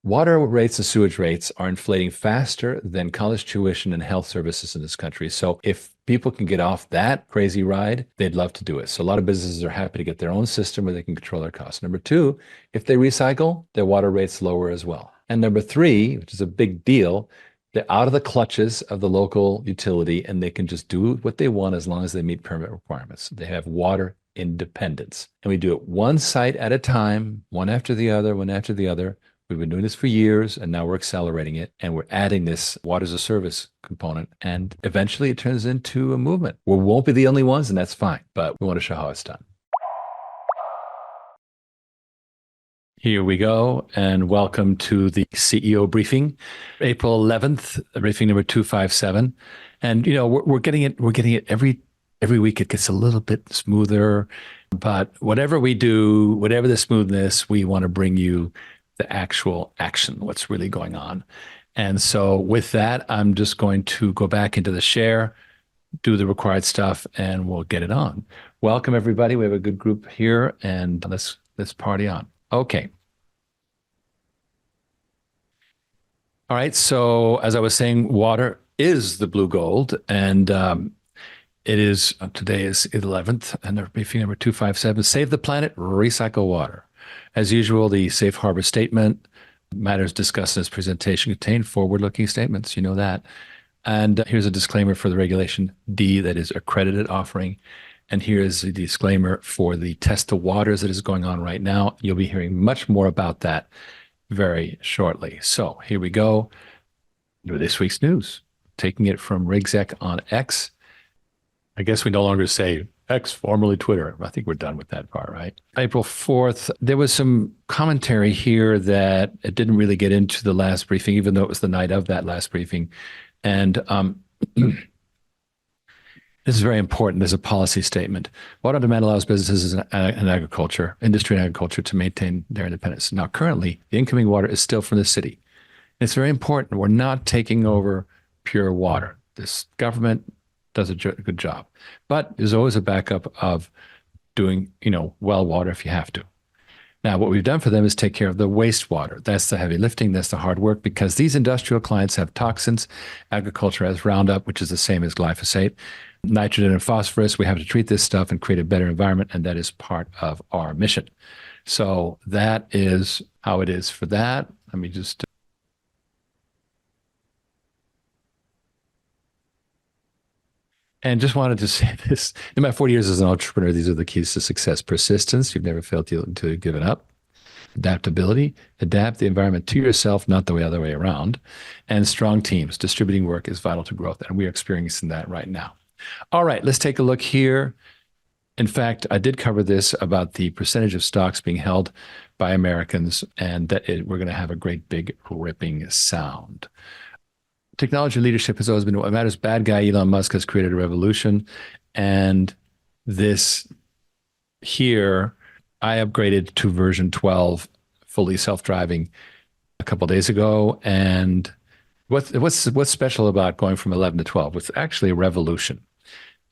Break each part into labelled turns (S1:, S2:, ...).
S1: Water rates and sewage rates are inflating faster than college tuition and health services in this country. So if people can get off that crazy ride, they'd love to do it. So a lot of businesses are happy to get their own system where they can control their costs. Number two, if they recycle, their water rates lower as well. And number three, which is a big deal, they're out of the clutches of the local utility and they can just do what they want as long as they meet permit requirements. They have water independence. And we do it one site at a time, one after the other, one after the other. We've been doing this for years, and now we're accelerating it, and we're adding this water as a service component, and eventually it turns into a movement. We won't be the only ones, and that's fine, but we want to show how it's done. Here we go, and welcome to the CEO briefing, April 11th, briefing number 257. And we're getting it every week. It gets a little bit smoother, but whatever we do, whatever the smoothness, we want to bring you the actual action, what's really going on. And so with that, I'm just going to go back into the share, do the required stuff, and we'll get it on. Welcome, everybody. We have a good group here, and let's party on. Okay. All right. So as I was saying, water is the blue gold, and it is, today is 11th, and the briefing number 257, Save the Planet, Recycle Water. As usual, the safe harbor statement, matters discussed in this presentation contain forward-looking statements. You know that. And here's a disclaimer for the Regulation D, that is accredited offering. And here is the disclaimer for the test of waters that is going on right now. You'll be hearing much more about that very shortly. So here we go with this week's news. Taking it from Exec on X. I guess we no longer say X, formerly Twitter. I think we're done with that part, right? April 4th, there was some commentary here that it didn't really get into the last briefing, even though it was the night of that last briefing. And this is very important. There's a policy statement. Water on demand allows businesses in agriculture, industry and agriculture, to maintain their independence. Now, currently, the incoming water is still from the city. It's very important. We're not taking over pure water. This government does a good job. But there's always a backup of doing, well water if you have to. Now, what we've done for them is take care of the wastewater. That's the heavy lifting, that's the hard work, because these industrial clients have toxins. Agriculture has Roundup, which is the same as glyphosate, nitrogen and phosphorus. We have to treat this stuff and create a better environment, and that is part of our mission. So that is how it is for that. Let me just... And just wanted to say this, in my 40 years as an entrepreneur, these are the keys to success: persistence, you've never failed until you've given up; adaptability, adapt the environment to yourself, not the other way around; and strong teams. Distributing work is vital to growth, and we are experiencing that right now. All right, let's take a look here. In fact, I did cover this about the percentage of stocks being held by Americans, and that we're going to have a great big ripping sound. Technology leadership has always been what matters. Bad guy Elon Musk has created a revolution. And this here, I upgraded to version 12, fully self-driving, a couple of days ago. And what's special about going from 11 to 12? It's actually a revolution.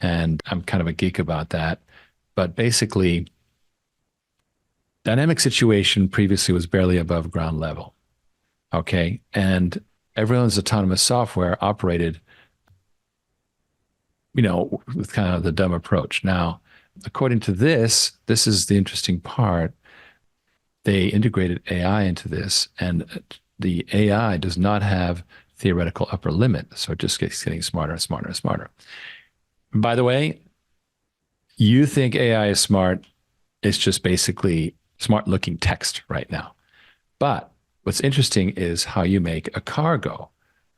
S1: And I'm kind of a geek about that. But basically, dynamic situation previously was barely above ground level. Okay. And everyone's autonomous software operated, with kind of the dumb approach. Now, according to this is the interesting part. They integrated AI into this, and the AI does not have theoretical upper limit. So it just keeps getting smarter and smarter and smarter. And by the way, you think AI is smart. It's just basically smart looking text right now. But what's interesting is how you make a car go,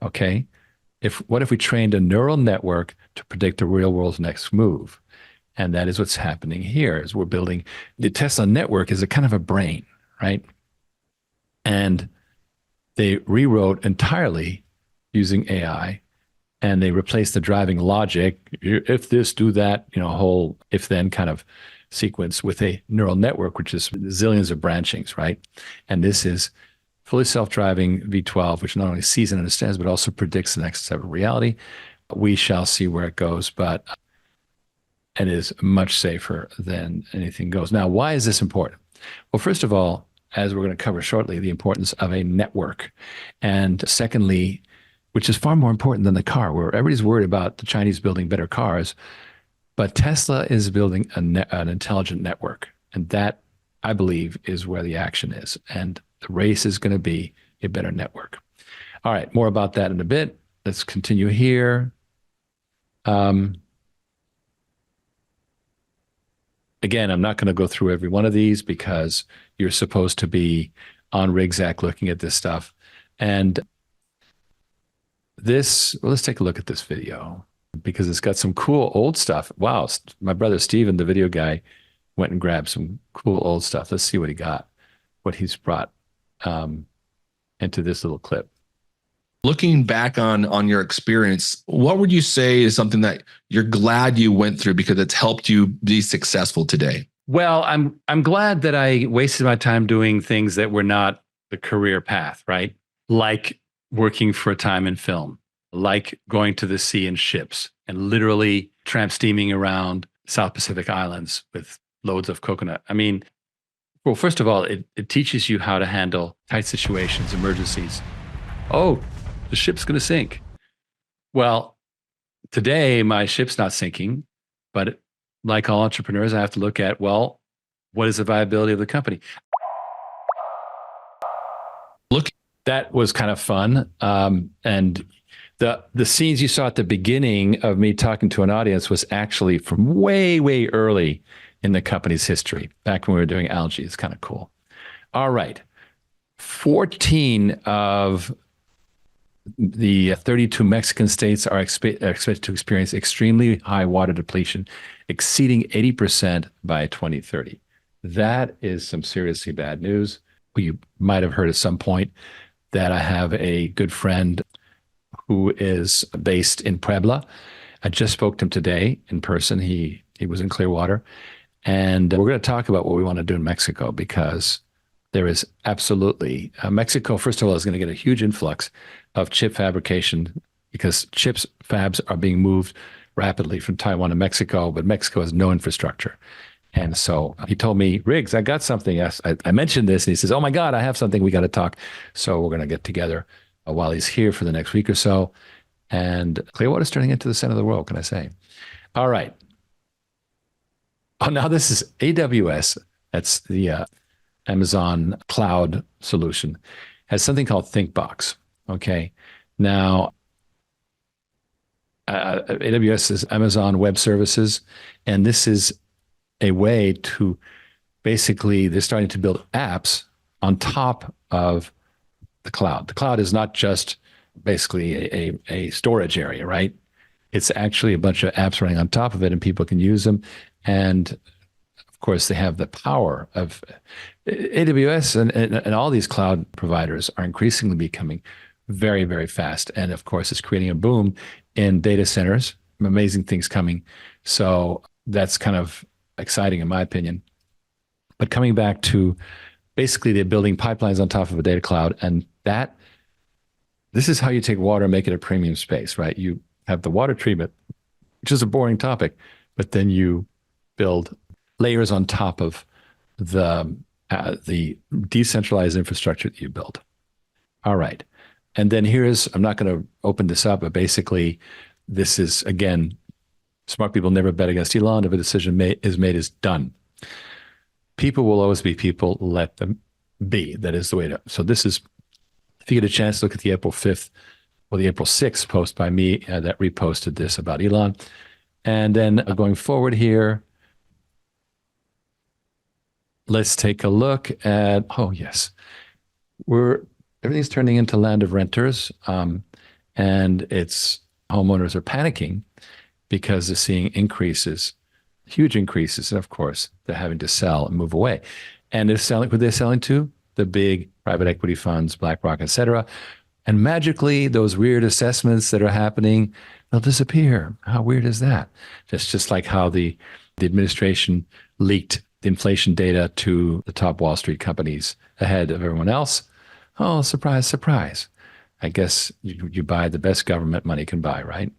S1: okay? What if we trained a neural network to predict the real world's next move? And that is what's happening here, is we're building, the Tesla network is a kind of a brain, right? And they rewrote entirely using AI, and they replaced the driving logic, if this, do that, whole if-then kind of sequence, with a neural network, which is zillions of branchings, right? And this is fully self-driving V12, which not only sees and understands, but also predicts the next step of reality. We shall see where it goes, but it is much safer than anything goes. Now, why is this important? Well, first of all, as we're going to cover shortly, the importance of a network. And secondly, which is far more important than the car, where everybody's worried about the Chinese building better cars, but Tesla is building an intelligent network. And that, I believe, is where the action is. And the race is going to be a better network. All right, more about that in a bit. Let's continue here. Again, I'm not going to go through every one of these because you're supposed to be on RigZack looking at this stuff. And this, well, let's take a look at this video because it's got some cool old stuff. Wow, my brother Steven, the video guy, went and grabbed some cool old stuff. Let's see what he got, what he's brought into this little clip.
S2: Looking back on your experience, what would you say is something that you're glad you went through because it's helped you be successful today?
S1: Well, I'm glad that I wasted my time doing things that were not the career path, right? Like working for a time in film, like going to the sea in ships and literally tramp steaming around South Pacific Islands with loads of coconut. I mean, well, first of all, it teaches you how to handle tight situations, emergencies. Oh, the ship's going to sink. Well, today my ship's not sinking, but like all entrepreneurs, I have to look at, well, what is the viability of the company? Look, that was kind of fun. And the scenes you saw at the beginning of me talking to an audience was actually from way, way early in the company's history, back when we were doing algae. It's kind of cool. All right. 14 of the 32 Mexican states are expected to experience extremely high water depletion, exceeding 80% by 2030. That is some seriously bad news. You might have heard at some point that I have a good friend who is based in Puebla. I just spoke to him today in person. He was in Clearwater. And we're going to talk about what we want to do in Mexico because there is absolutely, Mexico, first of all, is going to get a huge influx of chip fabrication because chips fabs are being moved rapidly from Taiwan to Mexico, but Mexico has no infrastructure. And so he told me, Riggs, I got something. I mentioned this, and he says, oh my God, I have something. We got to talk. So we're going to get together while he's here for the next week or so. And Clearwater's turning into the center of the world, can I say? All right. Oh, now this is AWS. That's the Amazon cloud solution. Has something called ThinkBox. Okay. Now, AWS is Amazon Web Services, and this is a way to basically, they're starting to build apps on top of the cloud. The cloud is not just basically a storage area, right? It's actually a bunch of apps running on top of it, and people can use them. And of course, they have the power of AWS and all these cloud providers are increasingly becoming very, very fast. And of course, it's creating a boom in data centers, amazing things coming. So that's kind of exciting in my opinion. But coming back to basically they're building pipelines on top of a data cloud. And this is how you take water and make it a premium space, right? You have the water treatment, which is a boring topic, but then you build layers on top of the decentralized infrastructure that you built. All right. And then I'm not going to open this up, but basically this is, again, smart people never bet against Elon. If a decision is made, is done. People will always be people. Let them be. That is the way to. So this is, if you get a chance to look at the April 5th or the April 6th post by me that reposted this about Elon. And then going forward here, let's take a look at, oh yes, everything's turning into land of renters, and homeowners are panicking because they're seeing increases, huge increases, and of course they're having to sell and move away. And they're selling, who they're selling to? The big private equity funds, BlackRock, et cetera. And magically, those weird assessments that are happening, they'll disappear. How weird is that? That's just like how the administration leaked the inflation data to the top Wall Street companies ahead of everyone else. Oh, surprise, surprise. I guess you buy the best government money can buy, right?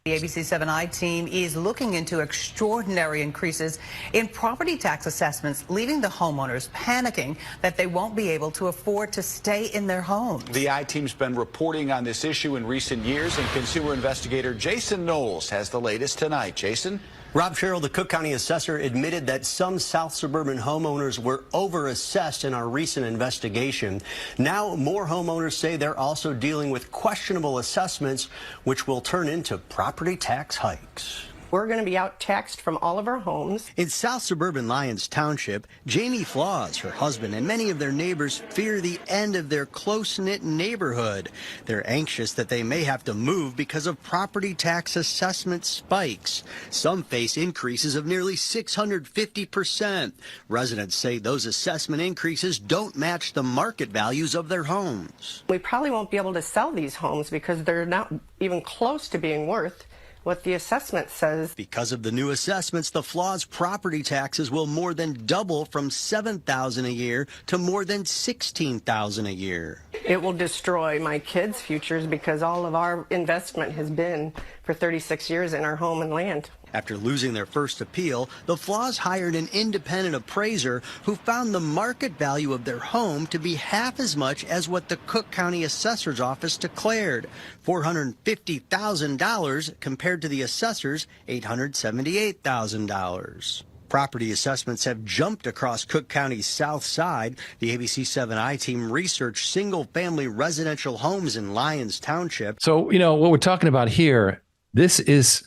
S3: The ABC 7i team is looking into extraordinary increases in property tax assessments, leaving the homeowners panicking that they won't be able to afford to stay in their homes.
S4: The I-team's been reporting on this issue in recent years, and consumer investigator Jason Knowles has the latest tonight. Jason?
S5: Rob Sherrill, the Cook County assessor, admitted that some South suburban homeowners were overassessed in our recent investigation. Now, more homeowners say they're also dealing with questionable assessments, which will turn into property tax hikes.
S6: We're going to be out taxed from all of our homes.
S5: In South suburban Lyons Township, Jamie Flaws, her husband, and many of their neighbors fear the end of their close-knit neighborhood. They're anxious that they may have to move because of property tax assessment spikes. Some face increases of nearly 650%. Residents say those assessment increases don't match the market values of their homes.
S6: We probably won't be able to sell these homes because they're not even close to being worth what the assessment says.
S5: Because of the new assessments, the Flaws property taxes will more than double from $7,000 a year to more than $16,000 a year.
S6: It will destroy my kids' futures because all of our investment has been for 36 years in our home and land.
S5: After losing their first appeal, the Flaws hired an independent appraiser who found the market value of their home to be half as much as what the Cook County Assessor's Office declared, $450,000 compared to the assessor's $878,000. Property assessments have jumped across Cook County's south side. The ABC 7i team researched single-family residential homes in Lyons Township.
S1: So, what we're talking about here, this is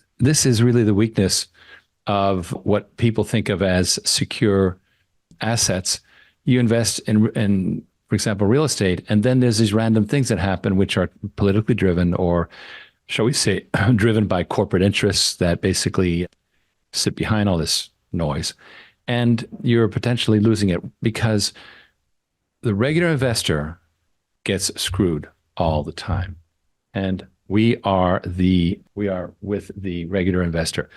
S1: really the weakness of what people think of as secure assets. You invest in, for example, real estate, and then there's these random things that happen which are politically driven, or shall we say, driven by corporate interests that basically sit behind all this noise. And you're potentially losing it because the regular investor gets screwed all the time. And we are with the regular investor.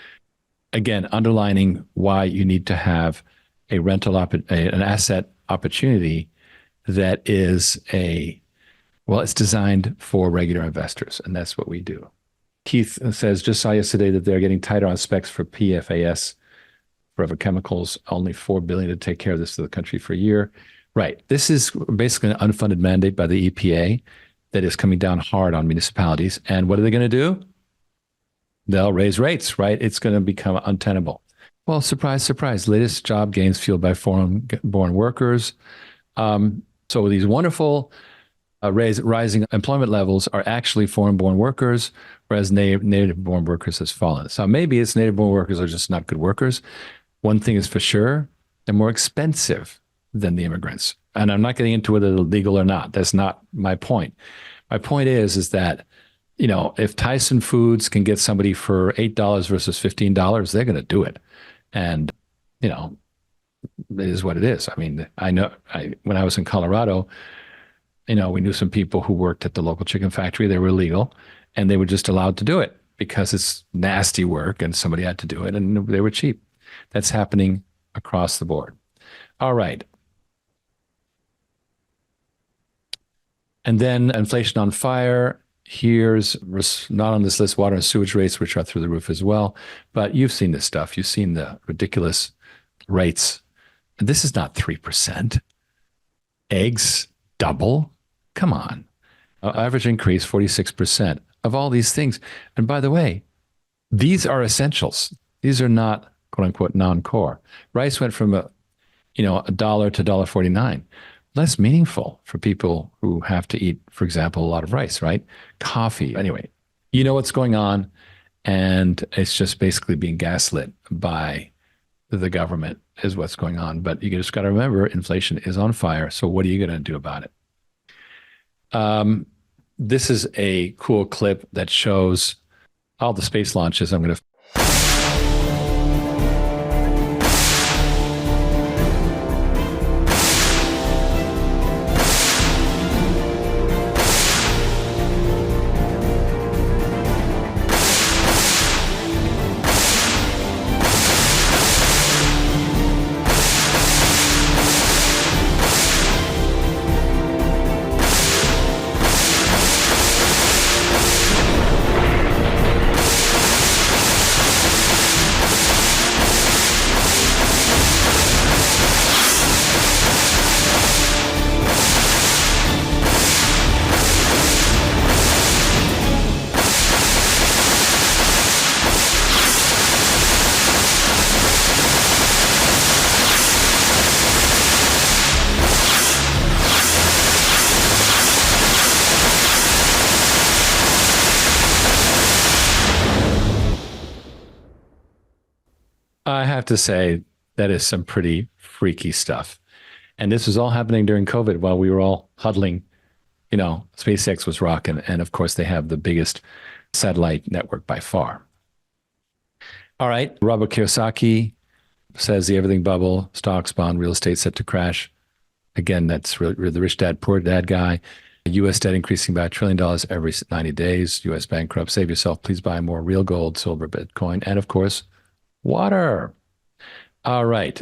S1: Again, underlining why you need to have a rental an asset opportunity that is it's designed for regular investors, and that's what we do. Keith says, just saw yesterday that they're getting tighter on specs for PFAS, forever chemicals, only $4 billion to take care of this to the country for a year. Right. This is basically an unfunded mandate by the EPA that is coming down hard on municipalities. And what are they going to do? They'll raise rates, right? It's going to become untenable. Well, surprise, surprise, latest job gains fueled by foreign-born workers. So these wonderful rising employment levels are actually foreign-born workers, whereas native-born workers has fallen. So maybe it's native-born workers are just not good workers. One thing is for sure, they're more expensive than the immigrants. And I'm not getting into whether they're legal or not. That's not my point. My point is that, if Tyson Foods can get somebody for $8 versus $15, they're going to do it. And, it is what it is. I mean, when I was in Colorado, we knew some people who worked at the local chicken factory. They were illegal, and they were just allowed to do it because it's nasty work and somebody had to do it, and they were cheap. That's happening across the board. All right. And then inflation on fire. Here's not on this list, water and sewage rates, which are through the roof as well. But you've seen this stuff. You've seen the ridiculous rates. This is not 3%. Eggs double. Come on. Average increase 46% of all these things. And by the way, these are essentials. These are not quote unquote non-core. Rice went from $1 to $1.49. Less meaningful for people who have to eat, for example, a lot of rice, right? Coffee. Anyway, you know what's going on, and it's just basically being gaslit by the government is what's going on. But you just got to remember, inflation is on fire. So what are you going to do about it? This is a cool clip that shows all the space launches. I'm going to I have to say that is some pretty freaky stuff. And this was all happening during COVID while we were all huddling. You know, SpaceX was rocking. And of course, they have the biggest satellite network by far. All right. Robert Kiyosaki says the everything bubble, stocks, bond, real estate set to crash. Again, that's really the rich dad, poor dad guy. U.S. debt increasing by $1 trillion every 90 days. U.S. bankrupt. Save yourself. Please buy more real gold, silver, Bitcoin, and of course, water. All right.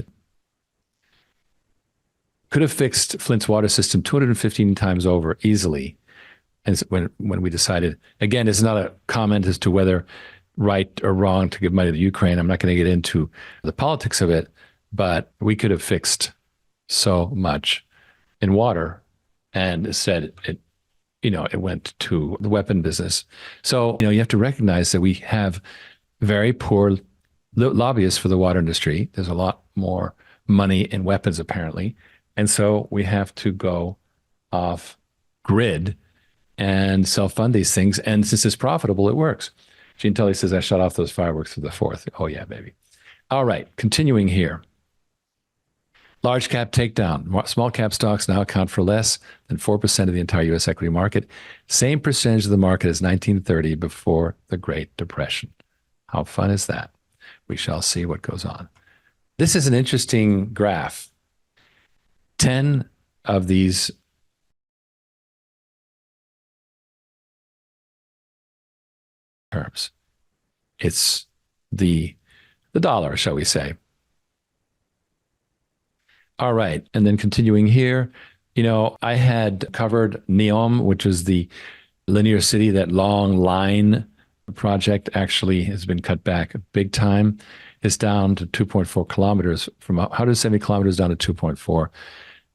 S1: Could have fixed Flint's water system 215 times over easily. And when we decided, again, it's not a comment as to whether right or wrong to give money to Ukraine. I'm not going to get into the politics of it, but we could have fixed so much in water. And instead, it went to the weapon business. So, you have to recognize that we have very poor lobbyists for the water industry. There's a lot more money in weapons, apparently. And so we have to go off grid and self-fund these things. And since it's profitable, it works. Gene Tully says, I shut off those fireworks for the 4th. Oh, yeah, baby. All right, continuing here. Large cap takedown. Small cap stocks now account for less than 4% of the entire U.S. equity market. Same percentage of the market as 1930 before the Great Depression. How fun is that? We shall see what goes on. This is an interesting graph. 10 of these terms. It's the dollar, shall we say. All right. And then continuing here, I had covered NEOM, which is the linear city, that long line project actually has been cut back big time. It's down to 2.4 kilometers from 170 kilometers down to 2.4.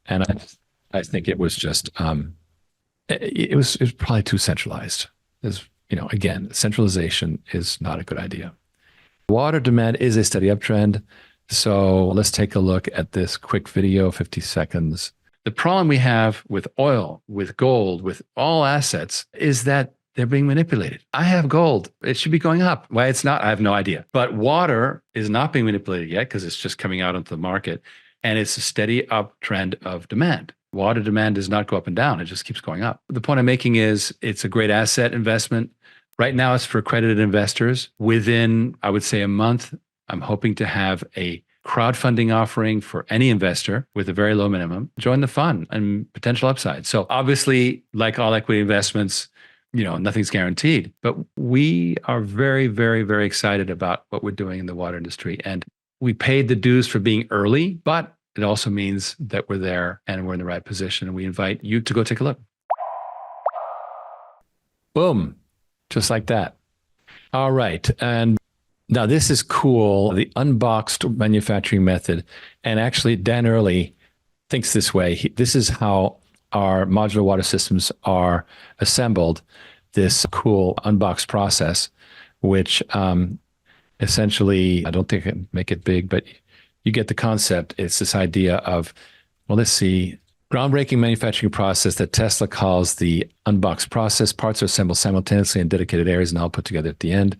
S1: And I think it was just, it was probably too centralized. Again, centralization is not a good idea. Water demand is a steady uptrend. So let's take a look at this quick video, 50 seconds. The problem we have with oil, with gold, with all assets is that they're being manipulated. I have gold. It should be going up. Why it's not, I have no idea. But water is not being manipulated yet because it's just coming out into the market. And it's a steady uptrend of demand. Water demand does not go up and down. It just keeps going up. The point I'm making is it's a great asset investment. Right now, it's for accredited investors. Within, I would say, a month, I'm hoping to have a crowdfunding offering for any investor with a very low minimum. Join the fund and potential upside. So obviously, like all equity investments, nothing's guaranteed. But we are very, very, very excited about what we're doing in the water industry. And we paid the dues for being early, but it also means that we're there and we're in the right position. And we invite you to go take a look. Boom. Just like that. All right. And now this is cool, the unboxed manufacturing method. And actually, Dan Early thinks this way. This is how our modular water systems are assembled, this cool unboxed process, which essentially, I don't think I can make it big, but you get the concept. It's this idea of, well, let's see, groundbreaking manufacturing process that Tesla calls the unboxed process. Parts are assembled simultaneously in dedicated areas and all put together at the end.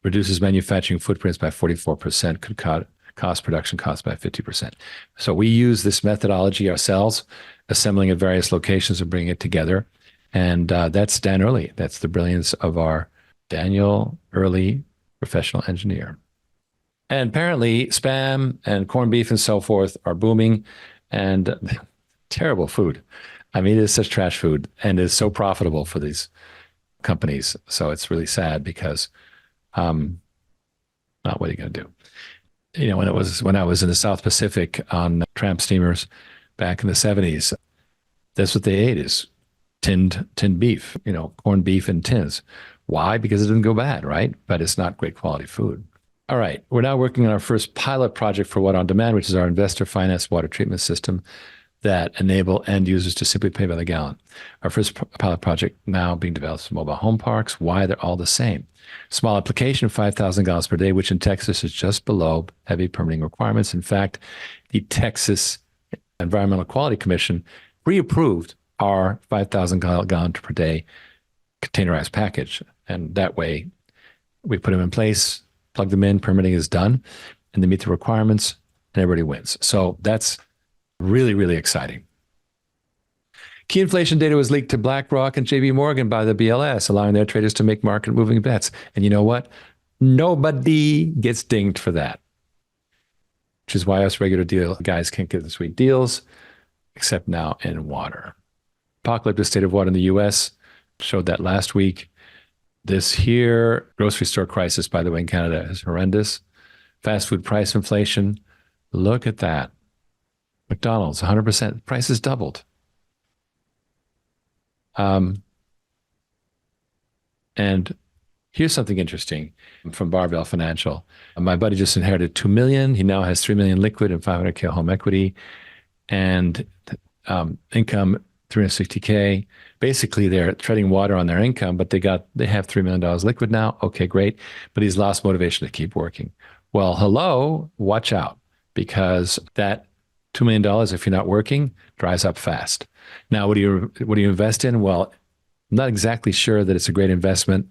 S1: Reduces manufacturing footprints by 44%, could cut cost production costs by 50%. So we use this methodology ourselves, assembling at various locations and bringing it together. And that's Dan Early. That's the brilliance of our Daniel Early, professional engineer. And apparently spam and corned beef and so forth are booming, and terrible food. I mean, it is such trash food and is so profitable for these companies. So it's really sad because not what are you going to do? When I was in the South Pacific on tramp steamers back in the 70s, that's what they ate, is tinned beef, corned beef in tins. Why? Because it didn't go bad, right? But it's not great quality food. All right. We're now working on our first pilot project for Water on Demand, which is our investor finance water treatment system that enable end users to simply pay by the gallon. Our first pilot project now being developed for mobile home parks. Why? They're all the same. Small application, 5,000 gallons per day, which in Texas is just below heavy permitting requirements. In fact, the Texas Environmental Quality Commission pre-approved our 5,000 gallon per day containerized package. And that way we put them in place, plug them in, permitting is done. and they meet the requirements, and everybody wins. So that's really, really exciting. Key inflation data was leaked to BlackRock and JP Morgan by the BLS, allowing their traders to make market-moving bets. And you know what? Nobody gets dinged for that, which is why us regular deal guys can't get the sweet deals, except now in water. Apocalyptic state of water in the U.S. showed that last week. This here, grocery store crisis, by the way, in Canada is horrendous. Fast food price inflation. Look at that. McDonald's, 100%. Prices doubled. And here's something interesting from Barbell Financial. My buddy just inherited $2 million. He now has $3 million liquid and $500K home equity, and income $360K. Basically, they're treading water on their income, but they have $3 million liquid now. Okay, great. But he's lost motivation to keep working. Well, hello, watch out, because that $2 million, if you're not working, dries up fast. Now, what do you invest in? Well, I'm not exactly sure that it's a great investment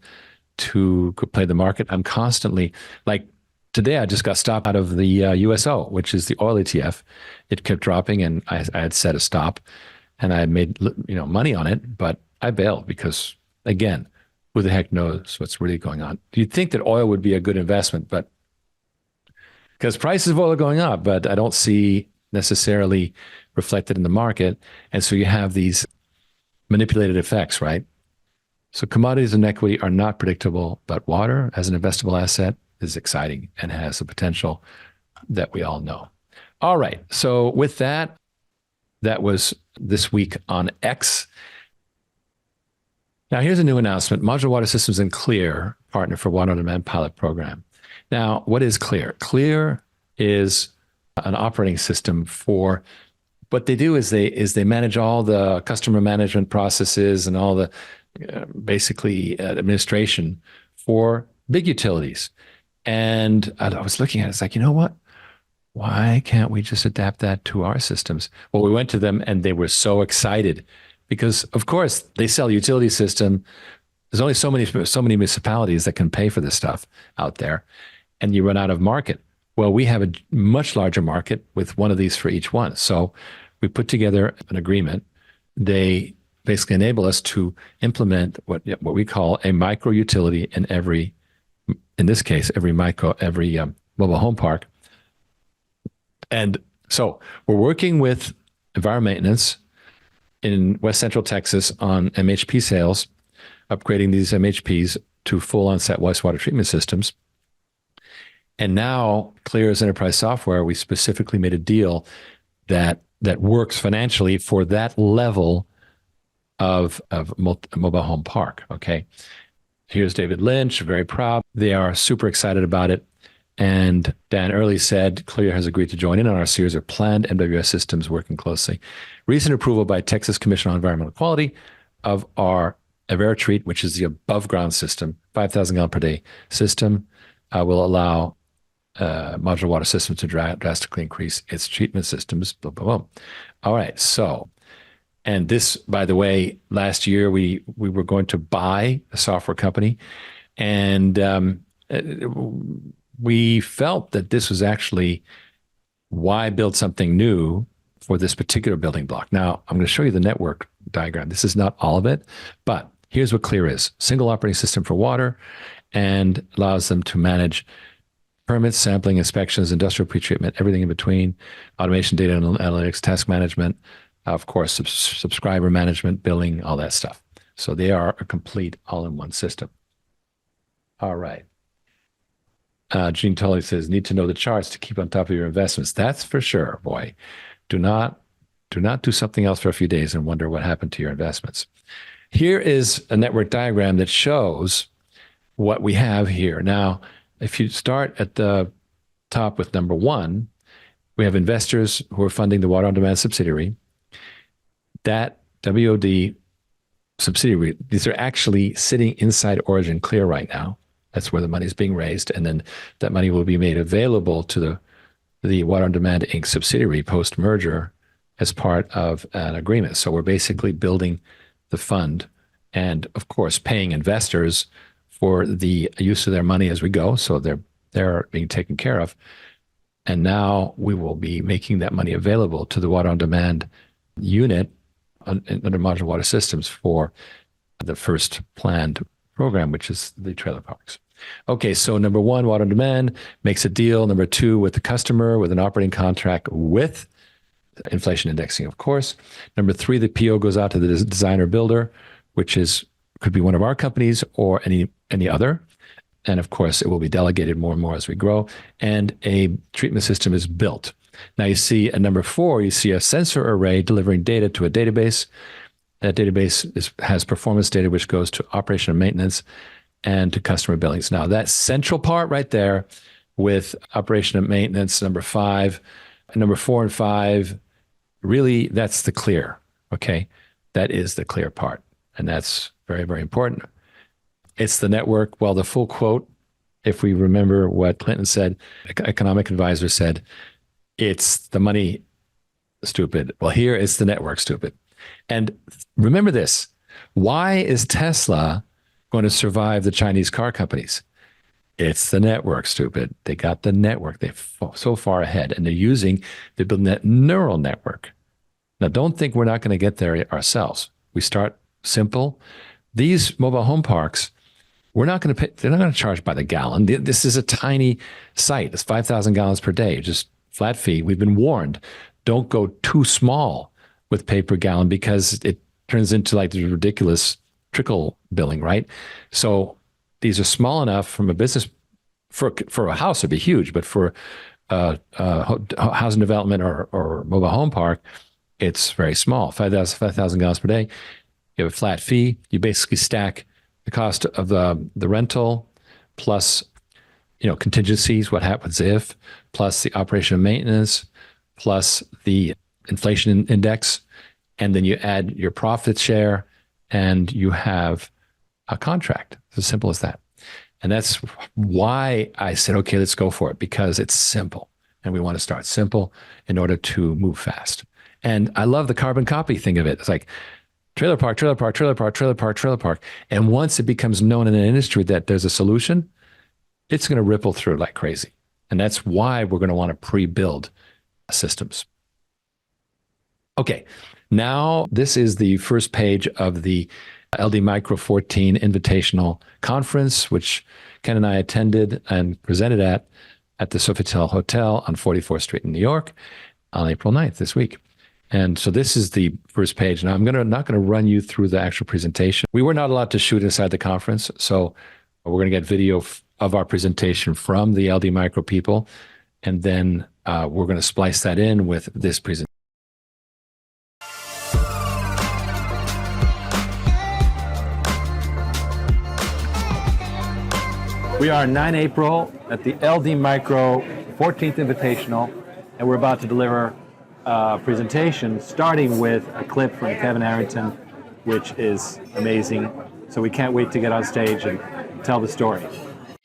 S1: to play the market. I'm constantly, like today, I just got stopped out of the USO, which is the oil ETF. It kept dropping, and I had set a stop, and I had made money on it, but I bailed because, again, who the heck knows what's really going on? You'd think that oil would be a good investment, but because prices of oil are going up, but I don't see necessarily reflected in the market. And so you have these manipulated effects, right? So commodities and equity are not predictable, but water as an investable asset is exciting and has the potential that we all know. All right. So with that, that was this week on X. Now here's a new announcement. Modular Water Systems and Clear partner for Water on Demand pilot program. Now, what is Clear? Clear is an operating system for what they do is they manage all the customer management processes and all the basically administration for big utilities. And I was looking at it, it's like, you know what? Why can't we just adapt that to our systems? Well, we went to them and they were so excited because, of course, they sell a utility system. There's only so many municipalities that can pay for this stuff out there, and you run out of market. Well, we have a much larger market with one of these for each one. So we put together an agreement. They basically enable us to implement what we call a micro utility in this case, every mobile home park. And so we're working with Environment Maintenance in West Central Texas on MHP sales, upgrading these MHPs to full on-site wastewater treatment systems. And now, Clear as enterprise software, we specifically made a deal that works financially for that level of mobile home park. Okay. Here's David Lynch, very proud. They are super excited about it. And Dan Early said, Clear has agreed to join in on our series of planned MWS systems working closely. Recent approval by Texas Commission on Environmental Quality of our Watertreatment, which is the above ground system, 5,000 gallon per day system, will allow Modular Water Systems to drastically increase its treatment systems. Blah, blah, blah. All right. So, and this, by the way, last year we were going to buy a software company, and we felt that this was actually why build something new for this particular building block. Now, I'm going to show you the network diagram. This is not all of it, but here's what Clear is. Single operating system for water, and allows them to manage permits, sampling, inspections, industrial pretreatment, everything in between, automation, data analytics, task management, of course, subscriber management, billing, all that stuff. So they are a complete all-in-one system. All right. Gene Tully says, need to know the charts to keep on top of your investments. That's for sure, boy. Do not do something else for a few days and wonder what happened to your investments. Here is a network diagram that shows what we have here. Now, if you start at the top with number one, we have investors who are funding the Water on Demand subsidiary. That WOD subsidiary, these are actually sitting inside OriginClear right now. That's where the money is being raised. And then that money will be made available to the Water on Demand Inc. subsidiary post-merger as part of an agreement. So we're basically building the fund and, of course, paying investors for the use of their money as we go. So they're being taken care of. And now we will be making that money available to the water on demand unit under Modular Water Systems for the first planned program, which is the trailer parks. Okay, so number one, water on demand makes a deal. Number two, with the customer, with an operating contract with inflation indexing, of course. Number three, the PO goes out to the designer builder, which could be one of our companies or any other. And of course, it will be delegated more and more as we grow. And a treatment system is built. Now you see at number four, you see a sensor array delivering data to a database. That database has performance data, which goes to operation and maintenance and to customer billings. Now that central part right there with operation and maintenance, number five, and number 4 and 5, really that's the clear, okay? That is the clear part. And that's very, very important. It's the network. Well, the full quote, if we remember what Clinton said, economic advisor said, it's the money, stupid. Well, here it's the network, stupid. And remember this, why is Tesla going to survive the Chinese car companies? It's the network, stupid. They got the network. They're so far ahead, and they're building that neural network. Now, don't think we're not going to get there ourselves. We start simple. These mobile home parks, they're not going to charge by the gallon. This is a tiny site. It's 5,000 gallons per day, just flat fee. We've been warned. Don't go too small with pay per gallon because it turns into like the ridiculous trickle billing, right? So these are small enough from a business, for a house it'd be huge, but for housing development or mobile home park, it's very small, 5,000 gallons per day. You have a flat fee. You basically stack the cost of the rental plus, contingencies, what happens if, plus the operation and maintenance, plus the inflation index, and then you add your profit share, and you have a contract. It's as simple as that. And that's why I said, okay, let's go for it, because it's simple. And we want to start simple in order to move fast. And I love the carbon copy thing of it. It's like trailer park, trailer park, trailer park, trailer park, trailer park. And once it becomes known in an industry that there's a solution, it's going to ripple through like crazy. And that's why we're going to want to pre-build systems. Okay, now this is the first page of the LD Micro 14 Invitational Conference, which Ken and I attended and presented at the Sofitel Hotel on 44th Street in New York on April 9th this week. And so this is the first page. Now, I'm not going to run you through the actual presentation. We were not allowed to shoot inside the conference, so we're going to get video of our presentation from the LD Micro people, and then we're going to splice that in with this presentation. We are 9 April at the LD Micro 14th Invitational, and we're about to deliver a presentation starting with a clip from Kevin Harrington, which is amazing. So we can't wait to get on stage and tell the story.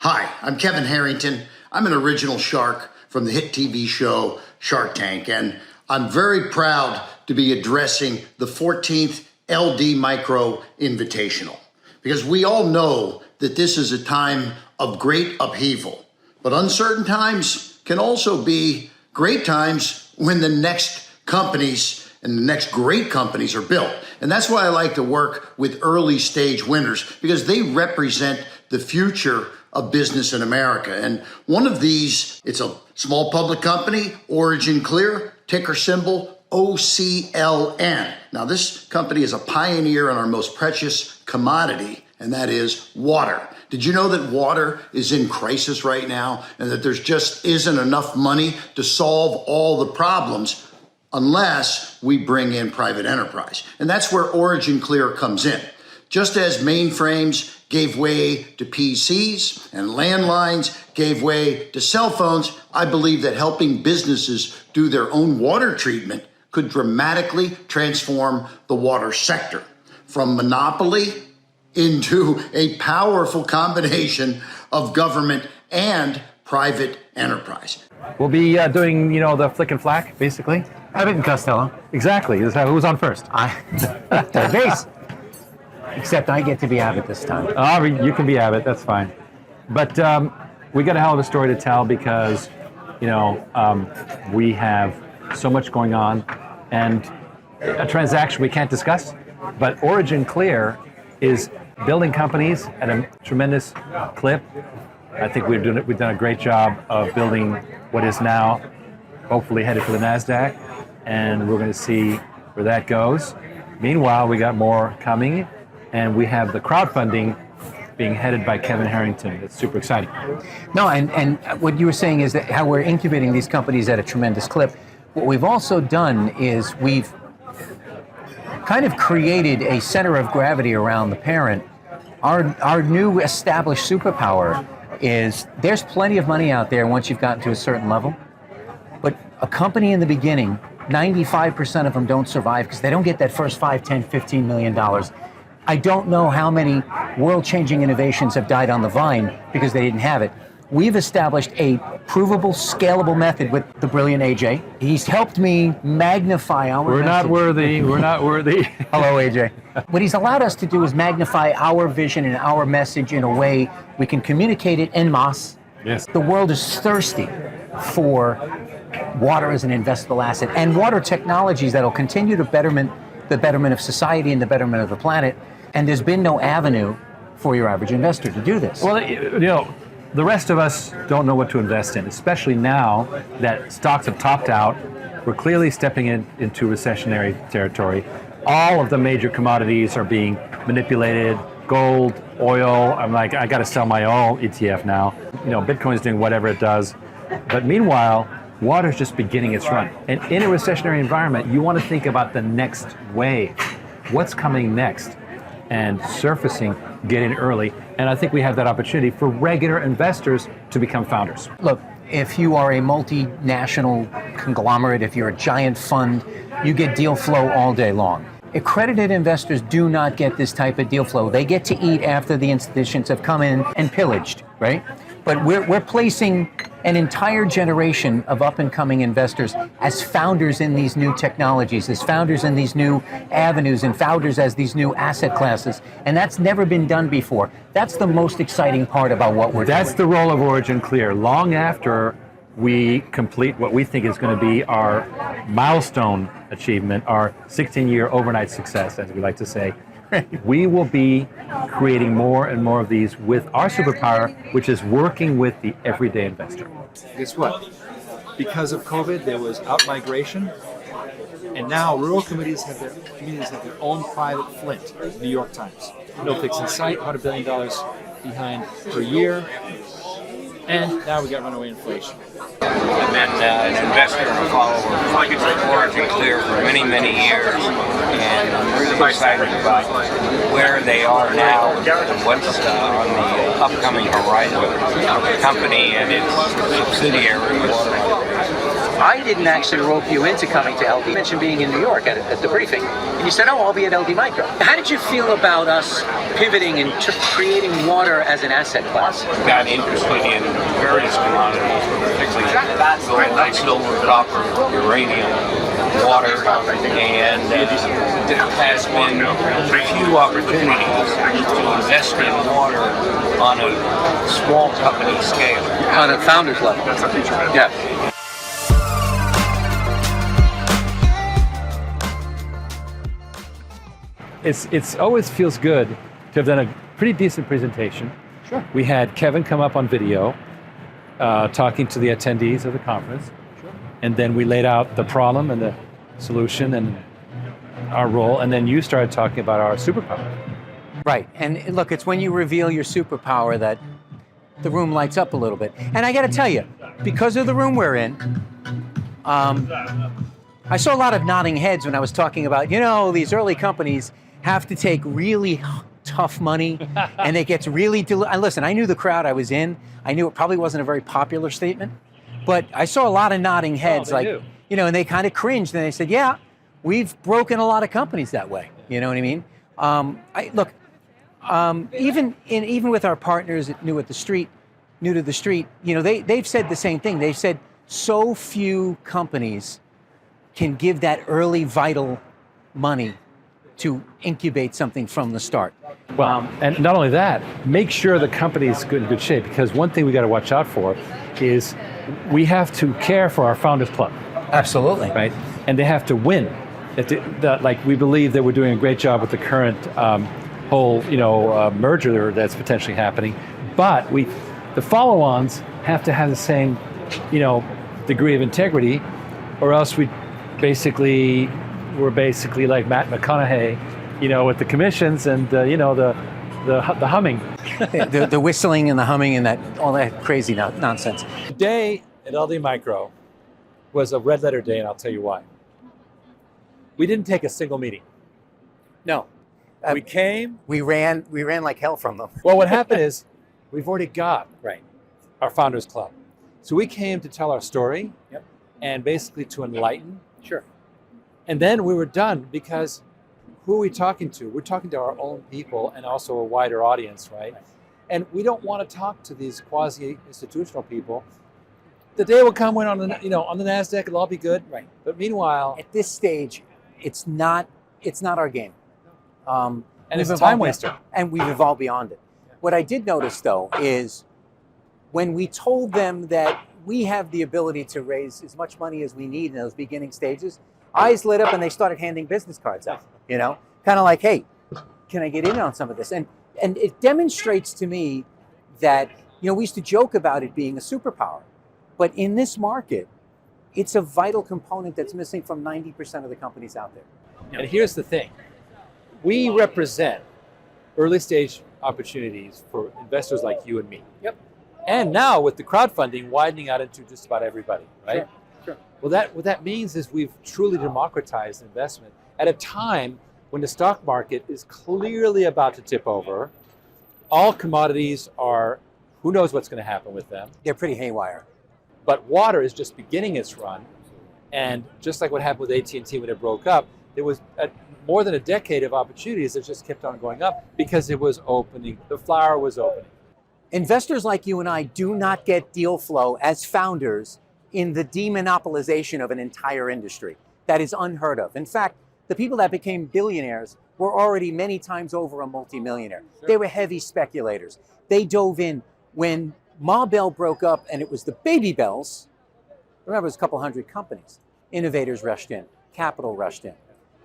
S7: Hi, I'm Kevin Harrington. I'm an original shark from the hit TV show Shark Tank, and I'm very proud to be addressing the 14th LD Micro Invitational, because we all know that this is a time of great upheaval, but uncertain times can also be great times when the next companies and the next great companies are built. And that's why I like to work with early stage winners, because they represent the future of business in America. And one of these, it's a small public company, OriginClear, ticker symbol OCLN. Now, this company is a pioneer in our most precious commodity, and that is water. Did you know that water is in crisis right now, and that there's just isn't enough money to solve all the problems unless we bring in private enterprise? And that's where OriginClear comes in. Just as mainframes gave way to PCs and landlines gave way to cell phones, I believe that helping businesses do their own water treatment could dramatically transform the water sector from monopoly into a powerful combination of government and private enterprise.
S1: We'll be doing, the flick and flack, basically.
S8: Abbott and Costello.
S1: Exactly. Who's on first?
S8: Third base. Except I get to be Abbott this time.
S1: You can be Abbott. That's fine. But we got a hell of a story to tell, because We have so much going on, and a transaction we can't discuss, but OriginClear is building companies at a tremendous clip. I think we've done a great job of building what is now hopefully headed for the NASDAQ, and we're going to see where that goes. Meanwhile, we got more coming, and we have the crowdfunding being headed by Kevin Harrington. It's super exciting.
S8: No, and what you were saying is that how we're incubating these companies at a tremendous clip. What we've also done is we've kind of created a center of gravity around the parent. Our new established superpower is there's plenty of money out there once you've gotten to a certain level, but a company in the beginning, 95% of them don't survive because they don't get that first 5, 10, $15 million. I don't know how many world-changing innovations have died on the vine because they didn't have it. We've established a provable, scalable method with the brilliant AJ. He's helped me magnify our
S1: We're not
S8: message.
S1: worthy. We're not worthy.
S8: Hello, AJ. What he's allowed us to do is magnify our vision and our message in a way we can communicate it en masse.
S1: Yes.
S8: The world is thirsty for water as an investable asset and water technologies that'll continue to the betterment of society and the betterment of the planet. And there's been no avenue for your average investor to do this.
S1: Well, the rest of us don't know what to invest in, especially now that stocks have topped out. We're clearly stepping into recessionary territory. All of the major commodities are being manipulated. Gold, oil. I'm like, I got to sell my oil ETF now. Bitcoin's doing whatever it does. But meanwhile, water's just beginning its run. And in a recessionary environment, you want to think about the next wave. What's coming next? And surfacing, get in early. And I think we have that opportunity for regular investors to become founders.
S8: Look, if you are a multinational conglomerate, if you're a giant fund, you get deal flow all day long. Accredited investors do not get this type of deal flow. They get to eat after the institutions have come in and pillaged, right? But we're placing an entire generation of up-and-coming investors as founders in these new technologies, as founders in these new avenues, and founders as these new asset classes. And that's never been done before. That's the most exciting part about what we're doing.
S1: That's the role of OriginClear. Long after we complete what we think is going to be our milestone achievement, our 16-year overnight success, as we like to say, we will be creating more and more of these with our superpower, which is working with the everyday investor.
S9: Guess what? Because of COVID, there was out-migration, and now rural communities have their own private Flint, New York Times. No fix in sight, $100 billion behind per year, and now we got runaway inflation.
S10: I've been an investor and a follower of OriginClear for many, many years, and I'm really excited about where they are now and what's on the upcoming horizon of the company and its subsidiary.
S11: I didn't actually rope you into coming to LD. You mentioned being in New York at the briefing, and you said, "Oh, I'll be at LD Micro." How did you feel about us pivoting and creating water as an asset class?
S10: Got interested in various commodities, particularly gold, silver, copper, uranium, water, and there has been few opportunities to invest in water on a small company scale.
S11: On a founder's level. Yeah.
S1: It's always feels good to have done a pretty decent presentation.
S8: Sure.
S1: We had Kevin come up on video talking to the attendees of the conference.
S8: Sure.
S1: And then we laid out the problem and the solution and our role, and then you started talking about our superpower.
S8: Right, and look, it's when you reveal your superpower that the room lights up a little bit. And I got to tell you, because of the room we're in, I saw a lot of nodding heads when I was talking about, these early companies have to take really tough money, and it gets really listen, I knew the crowd I was in. I knew it probably wasn't a very popular statement, but I saw a lot of nodding heads, and they kind of cringed, and they said, "Yeah, we've broken a lot of companies that way." You know what I mean? Even with our partners at New to the Street, they've said the same thing. They've said so few companies can give that early vital money to incubate something from the start.
S9: Well, and not only that, make sure the company's in good shape, because one thing we got to watch out for is we have to care for our Founders Club.
S8: Absolutely.
S9: Right? And they have to win. Like, we believe that we're doing a great job with the current whole, merger that's potentially happening, but the follow-ons have to have the same, degree of integrity, or else we're basically like Matt McConaughey, with the commissions and the humming.
S8: the whistling and the humming and all that crazy nonsense.
S9: Today at LD Micro was a red letter day, and I'll tell you why. We didn't take a single meeting.
S8: No.
S9: We came.
S8: We ran like hell from them.
S9: Well, what happened is we've already got
S8: right
S9: our Founders Club. So we came to tell our story.
S8: Yep.
S9: And basically to enlighten.
S8: Sure.
S9: And then we were done, because who are we talking to? We're talking to our own people and also a wider audience, right? And we don't want to talk to these quasi-institutional people. The day will come when on the NASDAQ it'll all be good.
S8: Right.
S9: But meanwhile,
S8: at this stage, it's not our game.
S9: And it's a time waster.
S8: And we've evolved beyond it. What I did notice, though, is when we told them that we have the ability to raise as much money as we need in those beginning stages, eyes lit up and they started handing business cards out, kind of like, hey, can I get in on some of this? And it demonstrates to me that, we used to joke about it being a superpower, but in this market, it's a vital component that's missing from 90% of the companies out there.
S9: And here's the thing. We represent early stage opportunities for investors like you and me.
S8: Yep.
S9: And now with the crowdfunding widening out into just about everybody, right?
S8: Sure.
S9: Well, what that means is we've truly democratized investment at a time when the stock market is clearly about to tip over. All commodities are, who knows what's going to happen with them.
S8: They're pretty haywire.
S9: But water is just beginning its run. And just like what happened with AT&T when it broke up, there was more than a decade of opportunities that just kept on going up because it was opening. The flower was opening.
S8: Investors like you and I do not get deal flow as founders in the demonopolization of an entire industry. That is unheard of. In fact, the people that became billionaires were already many times over a multimillionaire. Sure. They were heavy speculators. They dove in when Ma Bell broke up and it was the baby bells. Remember, it was a couple hundred companies. Innovators rushed in, capital rushed in.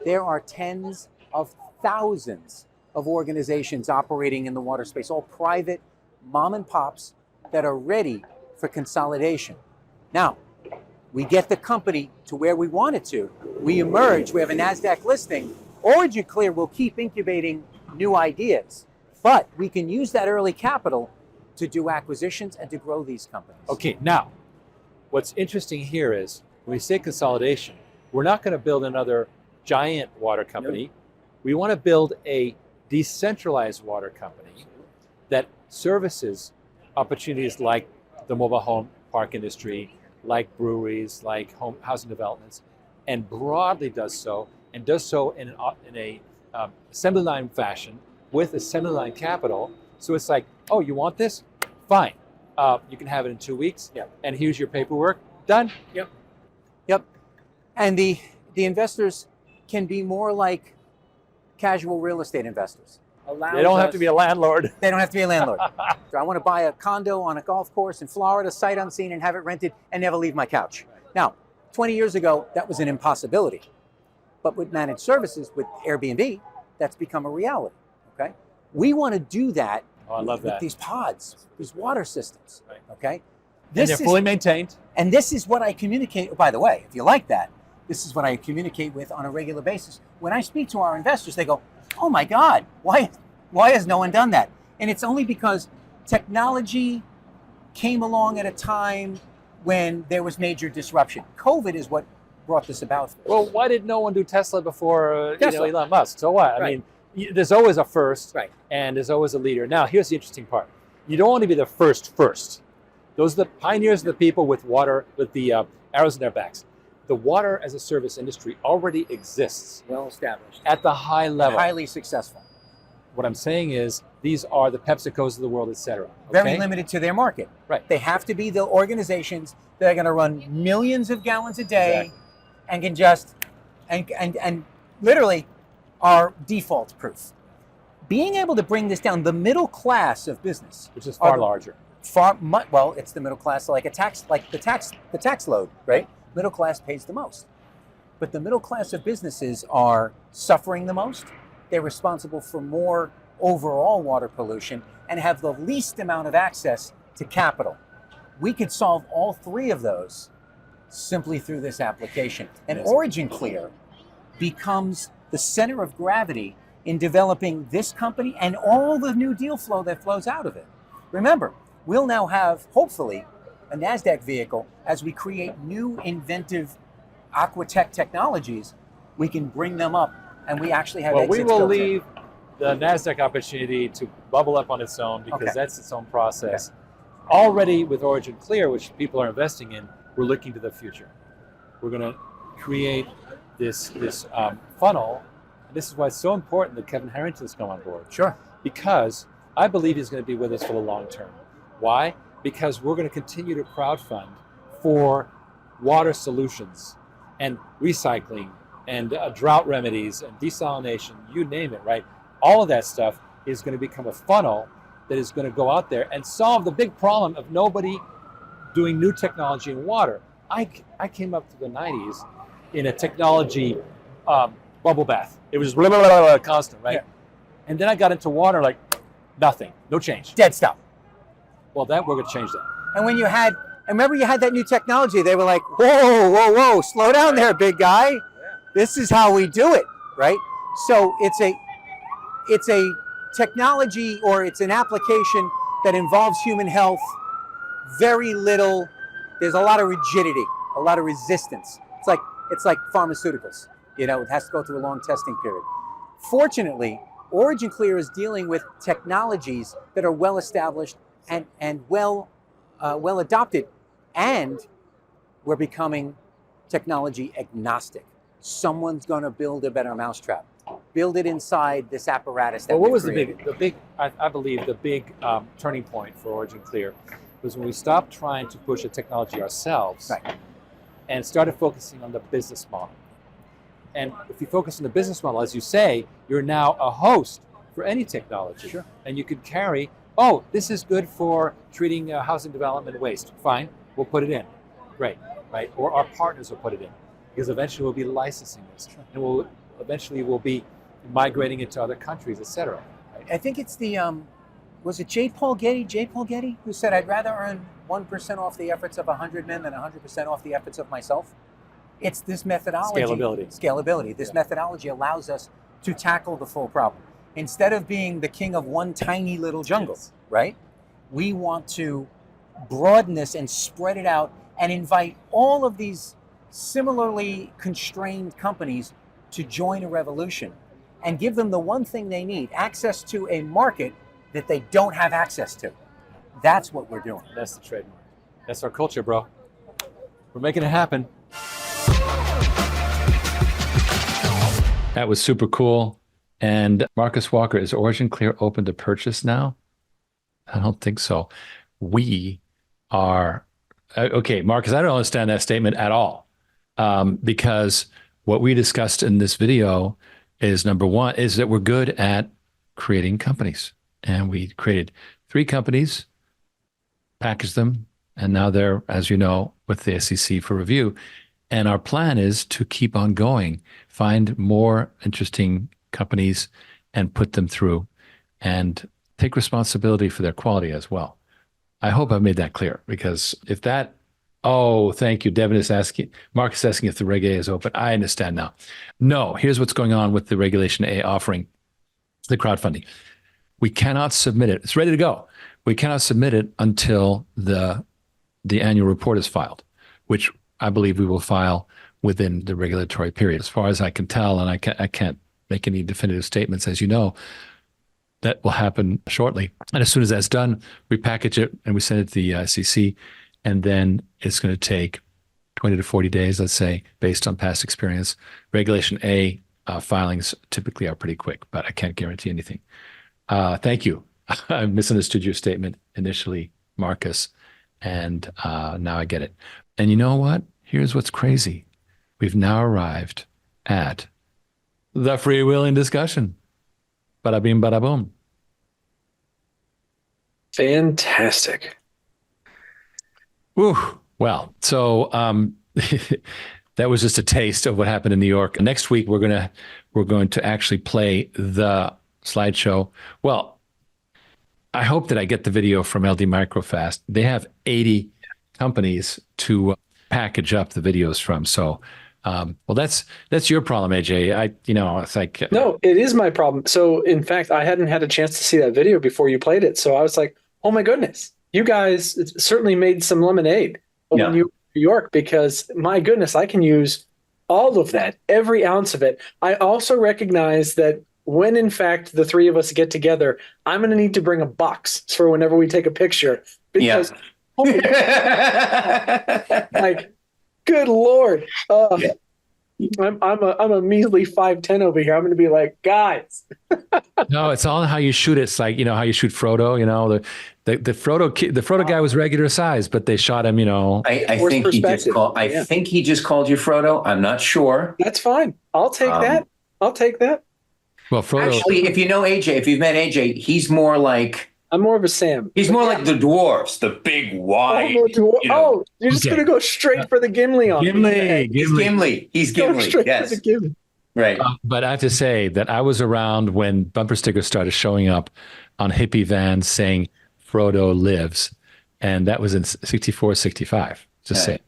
S8: There are tens of thousands of organizations operating in the water space, all private, mom and pops that are ready for consolidation. Now, we get the company to where we want it to. We emerge, we have a NASDAQ listing. OriginClear will keep incubating new ideas, but we can use that early capital to do acquisitions and to grow these companies.
S9: Okay, now, what's interesting here is when we say consolidation, we're not going to build another giant water company. Nope. We want to build a decentralized water company that services opportunities like the mobile home park industry, like breweries, like housing developments, and broadly does so in a assembly line fashion with assembly line capital. So it's like, oh, you want this? Fine. You can have it in 2 weeks.
S8: Yep.
S9: And here's your paperwork. Done.
S8: Yep. And the investors can be more like casual real estate investors.
S9: They don't have to be a landlord.
S8: They don't have to be a landlord. So I want to buy a condo on a golf course in Florida, sight unseen, and have it rented and never leave my couch. Now, 20 years ago, that was an impossibility. But with managed services, with Airbnb, that's become a reality, okay? We want to do that,
S9: I love
S8: with
S9: that.
S8: These pods, these water systems,
S9: right.
S8: Okay?
S9: And they're fully maintained.
S8: And this is what I communicate, by the way, if you like that, this is what I communicate with on a regular basis. When I speak to our investors, they go, oh my God, why has no one done that? And it's only because technology came along at a time when there was major disruption. COVID is what brought this about.
S9: Well, why did no one do Tesla before Elon Musk? So what?
S8: Right.
S9: I mean, there's always a first,
S8: right,
S9: and there's always a leader. Now, here's the interesting part. You don't want to be the first. Those are the pioneers of the people with water, with the arrows in their backs. The water as a service industry already exists.
S8: Well established.
S9: At the high level.
S8: Highly successful.
S9: What I'm saying is these are the PepsiCos of the world, et cetera. Okay?
S8: Very limited to their market.
S9: Right.
S8: They have to be the organizations that are going to run millions of gallons a day,
S9: exactly,
S8: and can just, and literally are default proof. Being able to bring this down, the middle class of business,
S9: which is far larger.
S8: Well, it's the middle class, like the tax load, right? Middle class pays the most. But the middle class of businesses are suffering the most. They're responsible for more overall water pollution and have the least amount of access to capital. We could solve all three of those simply through this application. And OriginClear becomes the center of gravity in developing this company and all the new deal flow that flows out of it. Remember, we'll now have, hopefully, a NASDAQ vehicle as we create new inventive aquatech technologies. We can bring them up, and we actually have
S9: Well, we
S8: exits
S9: will
S8: built in.
S9: leave the NASDAQ opportunity to bubble up on its own because that's its own process. Already with OriginClear, which people are investing in, we're looking to the future. We're going to create this funnel. And this is why it's so important that Kevin Harrington's come on board.
S8: Sure.
S9: Because I believe he's going to be with us for the long term. Why? Because we're going to continue to crowdfund for water solutions and recycling and drought remedies and desalination, you name it, right? All of that stuff is going to become a funnel that is going to go out there and solve the big problem of nobody doing new technology in water. I came up to the 90s in a technology bubble bath. It was blah, blah, blah, blah, constant, right?
S8: Yeah.
S9: And then I got into water, like nothing, no change.
S8: Dead stop.
S9: Well, we're going to change that.
S8: And when you had, remember you had that new technology, they were like, whoa, whoa, whoa, slow down there, big guy. Yeah. This is how we do it, right? So it's a technology, or it's an application that involves human health, very little, there's a lot of rigidity, a lot of resistance. It's like pharmaceuticals, it has to go through a long testing period. Fortunately, OriginClear is dealing with technologies that are well established and well adopted, and we're becoming technology agnostic. Someone's going to build a better mousetrap. Build it inside this apparatus that
S9: what was
S8: created.
S9: I believe the big turning point for OriginClear was when we stopped trying to push a technology ourselves,
S8: right,
S9: and started focusing on the business model. And if you focus on the business model, as you say, you're now a host for any technology.
S8: Sure.
S9: And you could carry, this is good for treating housing development waste. Fine, we'll put it in. Great, right? Or our partners will put it in, because eventually we'll be licensing this, and we'll be migrating it to other countries, et cetera. Right?
S8: I think it's was it J. Paul Getty, who said, I'd rather earn 1% off the efforts of 100 men than 100% off the efforts of myself. It's this methodology. Scalability. This methodology allows us to tackle the full problem. Instead of being the king of one tiny little jungle, right? We want to broaden this and spread it out and invite all of these similarly constrained companies to join a revolution and give them the one thing they need, access to a market that they don't have access to. That's what we're doing.
S9: That's the trademark. That's our culture, bro. We're making it happen.
S1: That was super cool. And Marcus Walker, is OriginClear open to purchase now? I don't think so. We are, okay, Marcus, I don't understand that statement at all. Because what we discussed in this video is, number one, is that we're good at creating companies. And we created 3 companies, packaged them, and now they're, as you know, with the SEC for review. And our plan is to keep on going, find more interesting companies and put them through and take responsibility for their quality as well. I hope I've made that clear, because if that, thank you. Devin is asking, Mark is asking if the Reg A is open. I understand now. No, here's what's going on with the Regulation A offering, the crowdfunding. We cannot submit it. It's ready to go. We cannot submit it until the annual report is filed, which I believe we will file within the regulatory period, as far as I can tell, and I can't make any definitive statements, as you know. That will happen shortly. And as soon as that's done, we package it and we send it to the SEC, and then it's going to take 20 to 40 days, let's say, based on past experience. Regulation A filings typically are pretty quick, but I can't guarantee anything. Thank you. I misunderstood your statement initially, Marcus, and now I get it. And you know what? Here's what's crazy. We've now arrived at the freewheeling discussion. Bada bing, bada boom.
S12: Fantastic.
S1: Woo. Well, so that was just a taste of what happened in New York. Next week we're going to actually play the slideshow. Well, I hope that I get the video from LD Micro fast. They have 80 companies to package up the videos from. So, well, that's your problem, AJ. It's like
S12: No, it is my problem. So, in fact, I hadn't had a chance to see that video before you played it. So I was like, oh my goodness, you guys certainly made some lemonade when you were in New York, because my goodness, I can use all of that, every ounce of it. I also recognize that when, in fact, the three of us get together, I'm going to need to bring a box for whenever we take a picture, because oh my God, like, good Lord. I'm a measly 5'10" over here. I'm going to be like, guys.
S1: No, it's all how you shoot it. It's like, how you shoot Frodo, the Frodo guy was regular size, but they shot him,
S13: I think he just called you Frodo. I'm not sure.
S12: That's fine. I'll take that. I'll take that.
S1: Well, Frodo.
S13: Actually, if you know AJ, if you've met AJ, he's more like.
S12: I'm more of a Sam.
S13: He's more like the dwarves, the big wide.
S12: You're just going to go straight for the Gimli on
S1: Gimli.
S13: He's Gimli. Yes.
S12: For the Gimli.
S13: Right.
S1: But I have to say that I was around when bumper stickers started showing up on hippie vans saying Frodo lives. And that was in 64, 65. Just saying.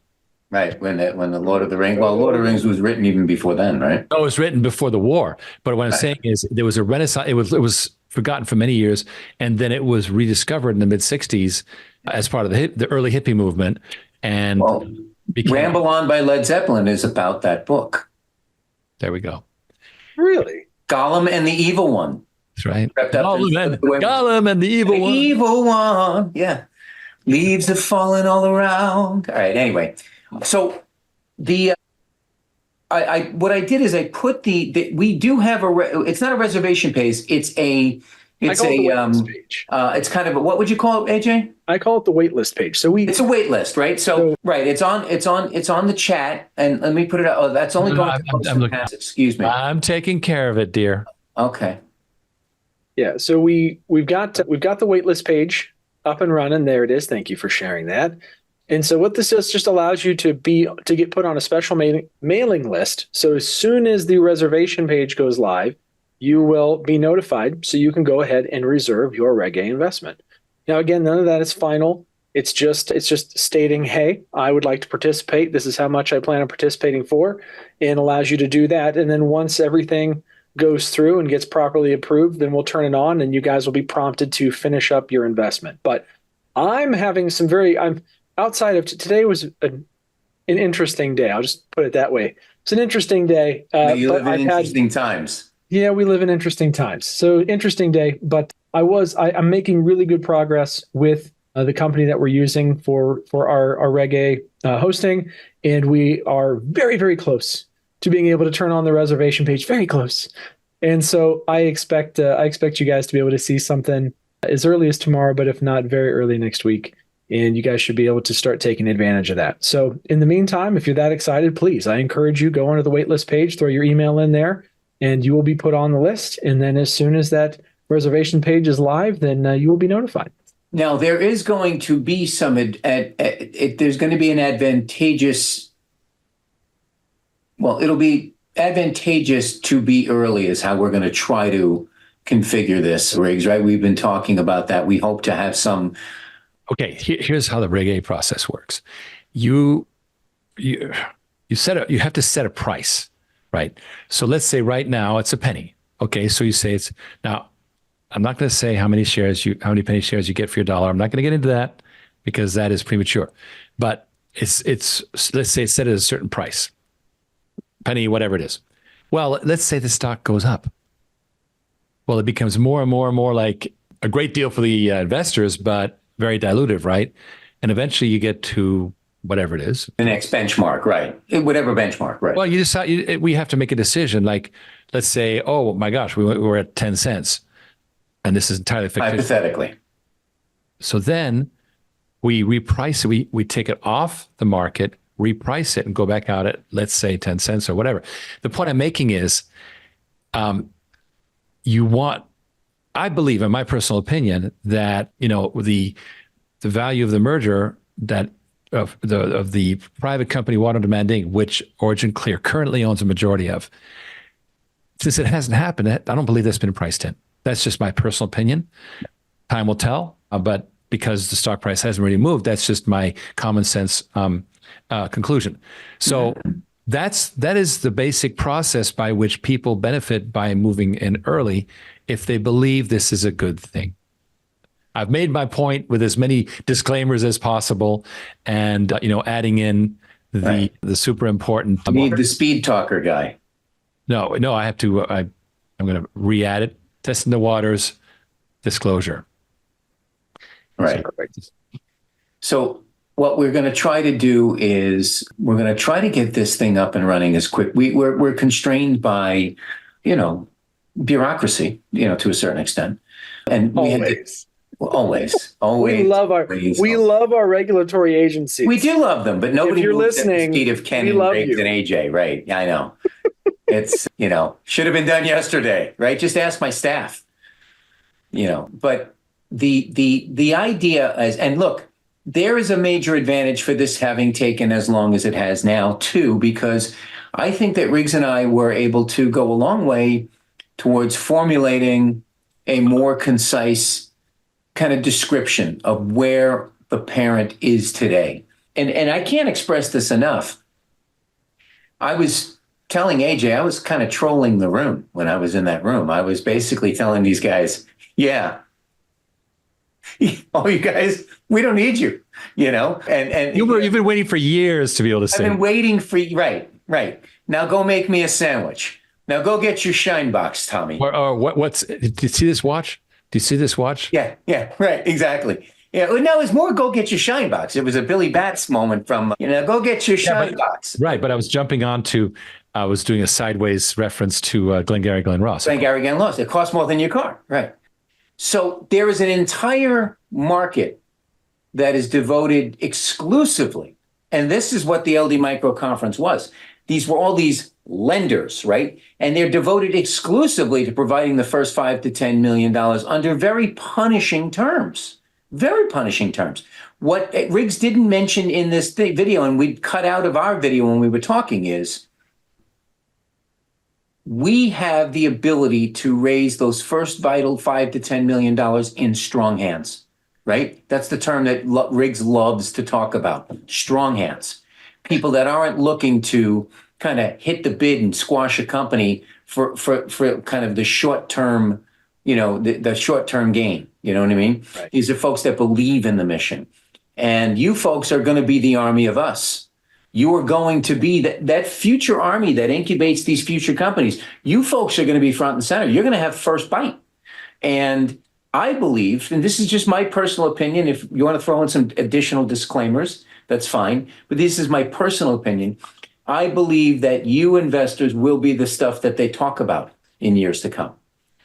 S13: Right. When the Lord of the Rings, Lord of the Rings was written even before then, right?
S1: No, it was written before the war. But what I'm saying is there was a renaissance. It was forgotten for many years, and then it was rediscovered in the mid 60s as part of the early hippie movement. And
S13: Ramble On by Led Zeppelin is about that book.
S1: There we go.
S12: Really?
S13: Gollum and the Evil One.
S1: That's right. Gollum and the Evil One.
S13: Evil One. Yeah. Leaves have fallen all around. All right. Anyway, so what I did is I put we do have it's not a reservation page. It's a page. It's kind of what would you call it, AJ?
S12: I call it the waitlist page. So it's
S13: a wait list, right? So right, it's on the chat, and let me put it out. Oh, that's only going to excuse me.
S1: I'm taking care of it, dear.
S13: Okay.
S12: Yeah. So we've got the waitlist page up and running. There it is. Thank you for sharing that. And so what this does just allows you to get put on a special mailing list. So as soon as the reservation page goes live, you will be notified, so you can go ahead and reserve your Reg A investment. Now, again, none of that is final. It's just stating, hey, I would like to participate. This is how much I plan on participating for, and allows you to do that. And then once everything goes through and gets properly approved, then we'll turn it on, and you guys will be prompted to finish up your investment. But I'm having outside of today was an interesting day. I'll just put it that way. It's an interesting day.
S13: You live in interesting times.
S12: Yeah, we live in interesting times. So interesting day, but I'm making really good progress with the company that we're using for our Reg A hosting, and we are very, very close to being able to turn on the reservation page. Very close. And so I expect you guys to be able to see something as early as tomorrow, but if not, very early next week. And you guys should be able to start taking advantage of that. So in the meantime, if you're that excited, please, I encourage you, go onto the waitlist page, throw your email in there, and you will be put on the list. And then as soon as that reservation page is live, then you will be notified.
S13: Now, there is going to be there's going to be an advantageous, it'll be advantageous to be early is how we're going to try to configure this, Riggs, right? We've been talking about that. We hope to have some.
S1: Okay, here's how the Reg A process works. You have to set a price, right? So let's say right now it's a penny. Okay, so you say now. I'm not going to say how many penny shares you get for your dollar. I'm not going to get into that because that is premature. But it's let's say it's set at a certain price, penny, whatever it is. Well, let's say the stock goes up. Well, it becomes more and more and more like a great deal for the investors, but very dilutive, right? And eventually you get to whatever it is.
S13: The next benchmark, right? Whatever benchmark, right?
S1: Well, you decide we have to make a decision. Like, let's say, oh my gosh, we're at 10 cents. And this is entirely fictitious.
S13: Hypothetically.
S1: So then we reprice it. We take it off the market, reprice it, and go back out at, let's say, 10 cents or whatever. The point I'm making is you want, I believe, in my personal opinion, that the value of the merger that of the private company Water Demand Inc., which OriginClear currently owns a majority of, since it hasn't happened, I don't believe that's been priced in. That's just my personal opinion. Time will tell, but because the stock price hasn't really moved, that's just my common sense conclusion. So that is the basic process by which people benefit by moving in early if they believe this is a good thing. I've made my point with as many disclaimers as possible, and adding in the super important.
S13: You need the speed talker guy.
S1: No, I have to. I'm going to re-add it. Testing the waters, disclosure.
S13: Right. So what we're going to try to do is we're going to try to get this thing up and running as quick. We're constrained by, bureaucracy, to a certain extent, and always.
S12: We love our regulatory agencies.
S13: We do love them, but nobody.
S12: If you're
S13: moves
S12: listening,
S13: at the speed of Ken and Riggs and AJ, right? Yeah, I know. It's should have been done yesterday, right? Just ask my staff. But the idea is, and look, there is a major advantage for this having taken as long as it has now too, because I think that Riggs and I were able to go a long way towards formulating a more concise kind of description of where the parent is today. And I can't express this enough. I was telling AJ, I was kind of trolling the room when I was in that room. I was basically telling these guys, oh, you guys, we don't need you, and
S1: you've been waiting for years to be able to say.
S13: I've been waiting for you. Right. Now go make me a sandwich. Now go get your shine box, Tommy.
S1: Or what's, do you see this watch? Do you see this watch?
S13: Yeah, right, exactly. Yeah, no, it's more go get your shine box. It was a Billy Bats moment from, go get your shine box.
S1: Right, but I was jumping on to, I was doing a sideways reference to Glengarry Glen Ross.
S13: Glengarry Glen Ross. It costs more than your car, right? So there is an entire market that is devoted exclusively, and this is what the LD Micro conference was. These were all these lenders, right? And they're devoted exclusively to providing the first $5 to $10 million under very punishing terms. Very punishing terms. What Riggs didn't mention in this video, and we cut out of our video when we were talking, is we have the ability to raise those first vital $5 to $10 million in strong hands, right? That's the term that Riggs loves to talk about, strong hands. People that aren't looking to kind of hit the bid and squash a company for kind of the short term, the short term gain. You know what I mean? Right. These are folks that believe in the mission. And you folks are going to be the army of us. You are going to be that future army that incubates these future companies. You folks are going to be front and center. You're going to have first bite. And I believe, and this is just my personal opinion, if you want to throw in some additional disclaimers, that's fine. But this is my personal opinion. I believe that you investors will be the stuff that they talk about in years to come.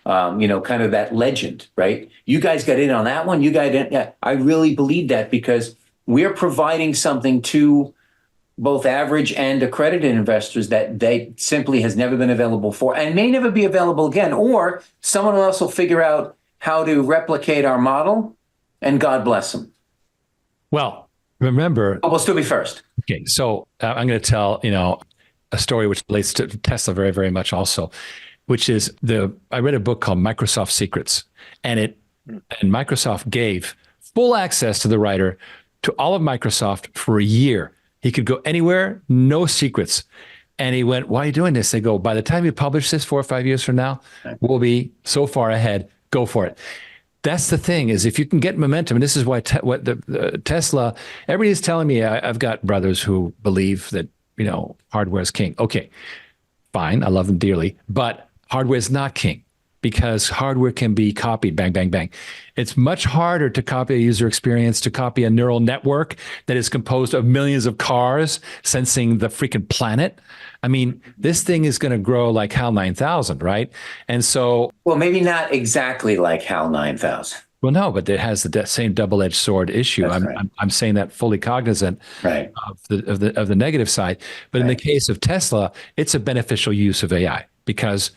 S13: Kind of that legend, right? You guys got in on that one. You guys didn't. Yeah, I really believe that because we're providing something to both average and accredited investors that they simply has never been available for and may never be available again. Or someone else will figure out how to replicate our model, and God bless them.
S1: Well, remember,
S13: we'll still be first.
S1: Okay, so I'm going to tell a story which relates to Tesla very, very much also, which is I read a book called Microsoft Secrets, and Microsoft gave full access to the writer to all of Microsoft for a year. He could go anywhere, no secrets. And he went, "Why are you doing this?" They go, "By the time you publish this 4 or 5 years from now, we'll be so far ahead. Go for it." That's the thing, is if you can get momentum, and this is why Tesla, everybody's telling me, I've got brothers who believe that, hardware is king. Okay, fine. I love them dearly, but hardware is not king because hardware can be copied, bang, bang, bang. It's much harder to copy a user experience, to copy a neural network that is composed of millions of cars sensing the freaking planet. I mean, this thing is going to grow like HAL 9000, right? And so...
S13: Well, maybe not exactly like HAL 9000.
S1: Well, no, but it has the same double-edged sword issue. I'm saying that fully cognizant of the negative side. But in the case of Tesla, it's a beneficial use of AI because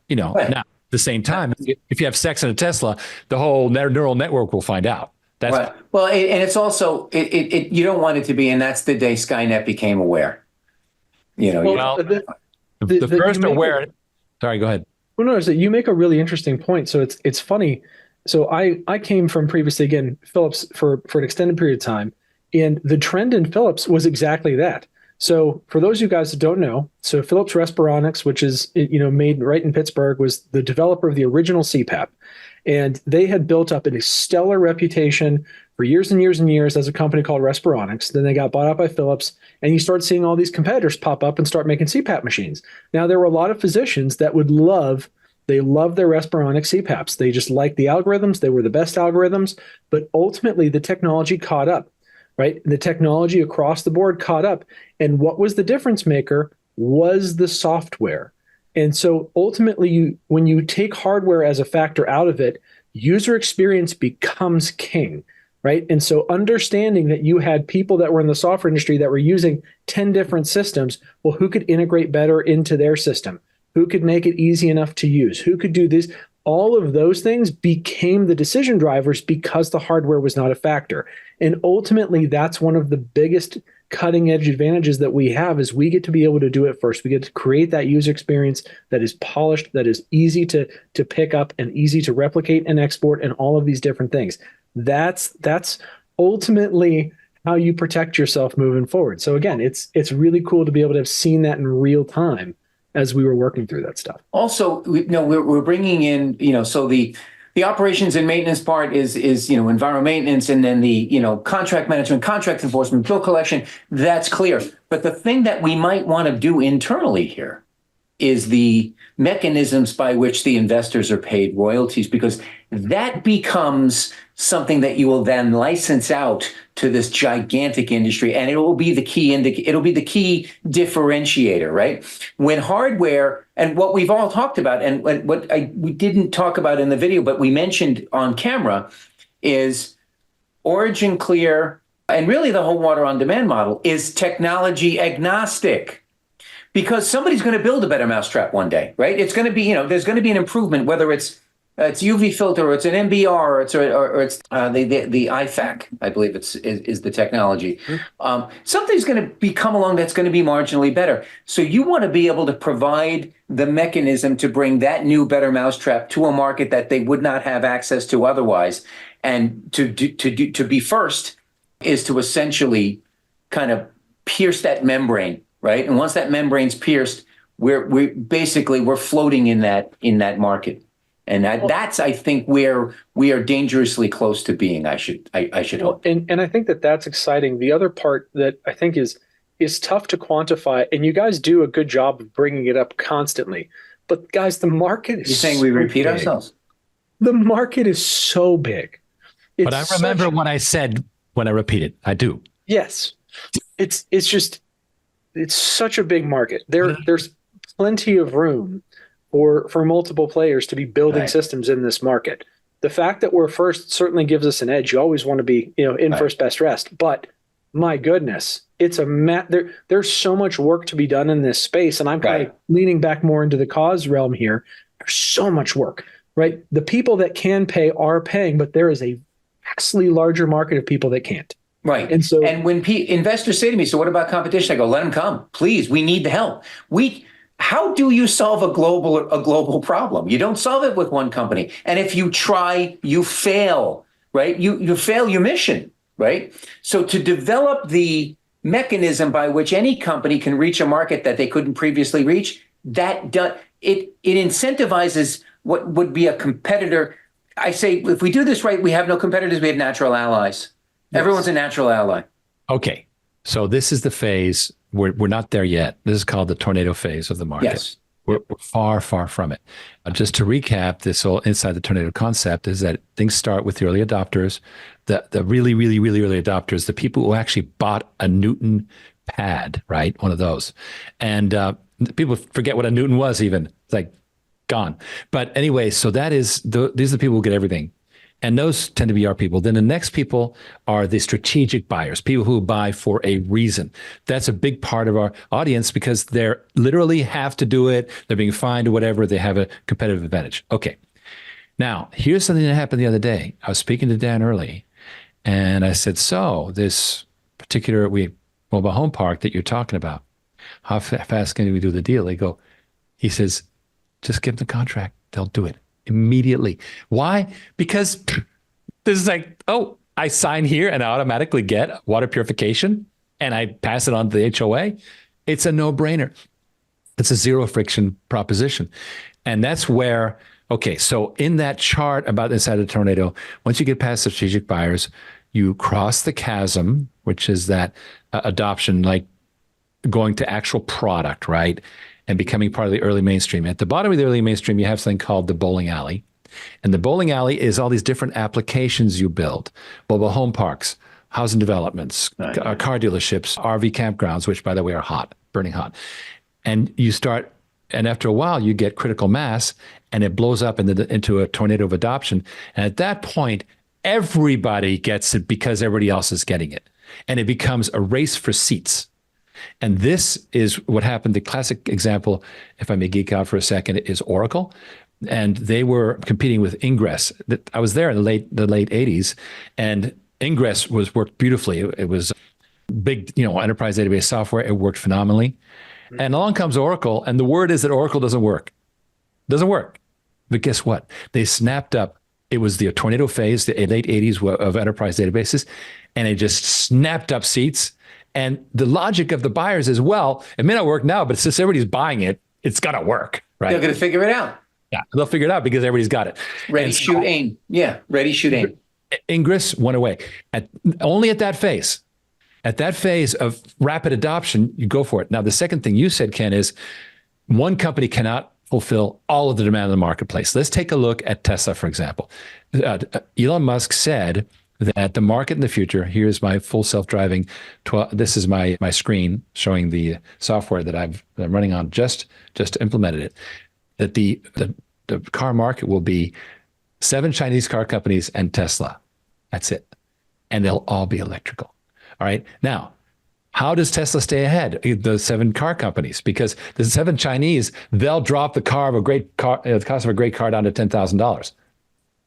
S1: you know,
S13: Right.
S1: now at the same time, if you have sex in a Tesla, the whole neural network will find out. That's
S13: right. Well, and it's also, you don't want it to be, and that's the day Skynet became aware. You know,
S1: the first aware. Sorry, go ahead.
S12: Well, no, is that you make a really interesting point. So it's funny. So I came from previously, again, Philips for an extended period of time, and the trend in Philips was exactly that. So for those of you guys that don't know, so Philips Respironics, which is, you know, made right in Pittsburgh, was the developer of the original CPAP. And they had built up a stellar reputation for years and years and years as a company called Respironics. Then they got bought out by Philips, and you start seeing all these competitors pop up and start making CPAP machines. Now, there were a lot of physicians that would love their Respironics CPAPs. They just liked the algorithms. They were the best algorithms. But ultimately, the technology caught up, right? The technology across the board caught up. And what was the difference maker was the software. And so ultimately, when you take hardware as a factor out of it, user experience becomes king, right? And so understanding that you had people that were in the software industry that were using 10 different systems, well, who could integrate better into their system? Who could make it easy enough to use? Who could do this? All of those things became the decision drivers because the hardware was not a factor. And ultimately, that's one of the biggest cutting edge advantages that we have is we get to be able to do it first. We get to create that user experience that is polished, that is easy to pick up and easy to replicate and export and all of these different things. That's ultimately how you protect yourself moving forward. So again, it's really cool to be able to have seen that in real time as we were working through that stuff.
S13: Also, we're bringing in, so the operations and maintenance part is environmental maintenance, and then the contract management, contract enforcement, bill collection. That's clear. But the thing that we might want to do internally here is the mechanisms by which the investors are paid royalties, because that becomes something that you will then license out to this gigantic industry, and it will be the key it'll be the key differentiator, right? When hardware, and what we've all talked about, and we didn't talk about in the video, but we mentioned on camera, is OriginClear, and really the whole water on demand model is technology agnostic. Because somebody's going to build a better mousetrap one day, right? It's going to be, there's going to be an improvement, whether it's UV filter, or it's an MBR, or it's the IFAC, I believe is the technology. Something's going to come along that's going to be marginally better. So you want to be able to provide the mechanism to bring that new, better mousetrap to a market that they would not have access to otherwise, and to be first is to essentially kind of pierce that membrane. Right, and once that membrane's pierced, we're basically floating in that market, and that's I think where we are dangerously close to being. I should hope.
S12: And I think that's exciting. The other part that I think is tough to quantify, and you guys do a good job of bringing it up constantly. But guys, the market is.
S13: You're saying we repeat ourselves? The
S12: market is so big.
S1: But I remember what I said when I repeated. I do.
S12: Yes, it's just. It's such a big market. There's plenty of room for multiple players to be building systems in this market. The fact that we're first certainly gives us an edge. You always want to be, in first best rest. But my goodness, it's there's so much work to be done in this space, and I'm kind of leaning back more into the cause realm here. There's so much work, right? The people that can pay are paying, but there is a vastly larger market of people that can't.
S13: Right.
S12: And so,
S13: when investors say to me, so what about competition? I go, let them come. Please, we need the help. How do you solve a global problem? You don't solve it with one company. And if you try, you fail, right? You fail your mission, right? So to develop the mechanism by which any company can reach a market that they couldn't previously reach, it incentivizes what would be a competitor. I say, if we do this right, we have no competitors, we have natural allies. Yes. Everyone's a natural ally.
S1: Okay. So this is the phase. We're not there yet. This is called the tornado phase of the market.
S13: Yes.
S1: We're far, far from it. Just to recap, this whole inside the tornado concept is that things start with the early adopters, the really, really, really early adopters, the people who actually bought a Newton pad, right? One of those. And people forget what a Newton was even. It's like gone. But anyway, so that is, these are the people who get everything. And those tend to be our people. Then the next people are the strategic buyers, people who buy for a reason. That's a big part of our audience because they're literally have to do it. They're being fined or whatever. They have a competitive advantage. Okay. Now, here's something that happened the other day. I was speaking to Dan Early, and I said, so this particular mobile home park that you're talking about, how fast can we do the deal? He says, just give them the contract. They'll do it immediately. Why? Because this is like, oh, I sign here and I automatically get water purification and I pass it on to the HOA. It's a no-brainer. It's a zero friction proposition. And that's where, okay, so in that chart about inside of the tornado, once you get past the strategic buyers, you cross the chasm, which is that adoption, like going to actual product, right? And becoming part of the early mainstream. At the bottom of the early mainstream, you have something called the bowling alley. And the bowling alley is all these different applications you build. Mobile home parks, housing developments, car dealerships, RV campgrounds, which by the way are hot, burning hot. And you start, and after a while you get critical mass and it blows up into a tornado of adoption. And at that point, everybody gets it because everybody else is getting it. And it becomes a race for seats. And this is what happened. The classic example, if I may geek out for a second, is Oracle. And they were competing with Ingress. I was there in the late 80s, and Ingress worked beautifully. It was big, enterprise database software. It worked phenomenally. And along comes Oracle, and the word is that Oracle doesn't work. Doesn't work. But guess what? They snapped up. It was the tornado phase, the late 80s of enterprise databases, and it just snapped up seats. And the logic of the buyers is, well, it may not work now, but since everybody's buying it, it's got to work, right?
S13: They're going to figure it out.
S1: Yeah, they'll figure it out because everybody's got it.
S13: Ready, shoot, aim. Yeah, ready, shoot, aim.
S1: Ingress went away. Only at that phase. At that phase of rapid adoption, you go for it. Now, the second thing you said, Ken, is one company cannot fulfill all of the demand in the marketplace. Let's take a look at Tesla, for example. Elon Musk said that the market in the future, here's my full self-driving, this is my screen showing the software that I'm running on, just implemented it, that the car market will be 7 Chinese car companies and Tesla. That's it. And they'll all be electrical. All right. Now, how does Tesla stay ahead? The 7 car companies, because the 7 Chinese, they'll drop the cost of a great car down to $10,000.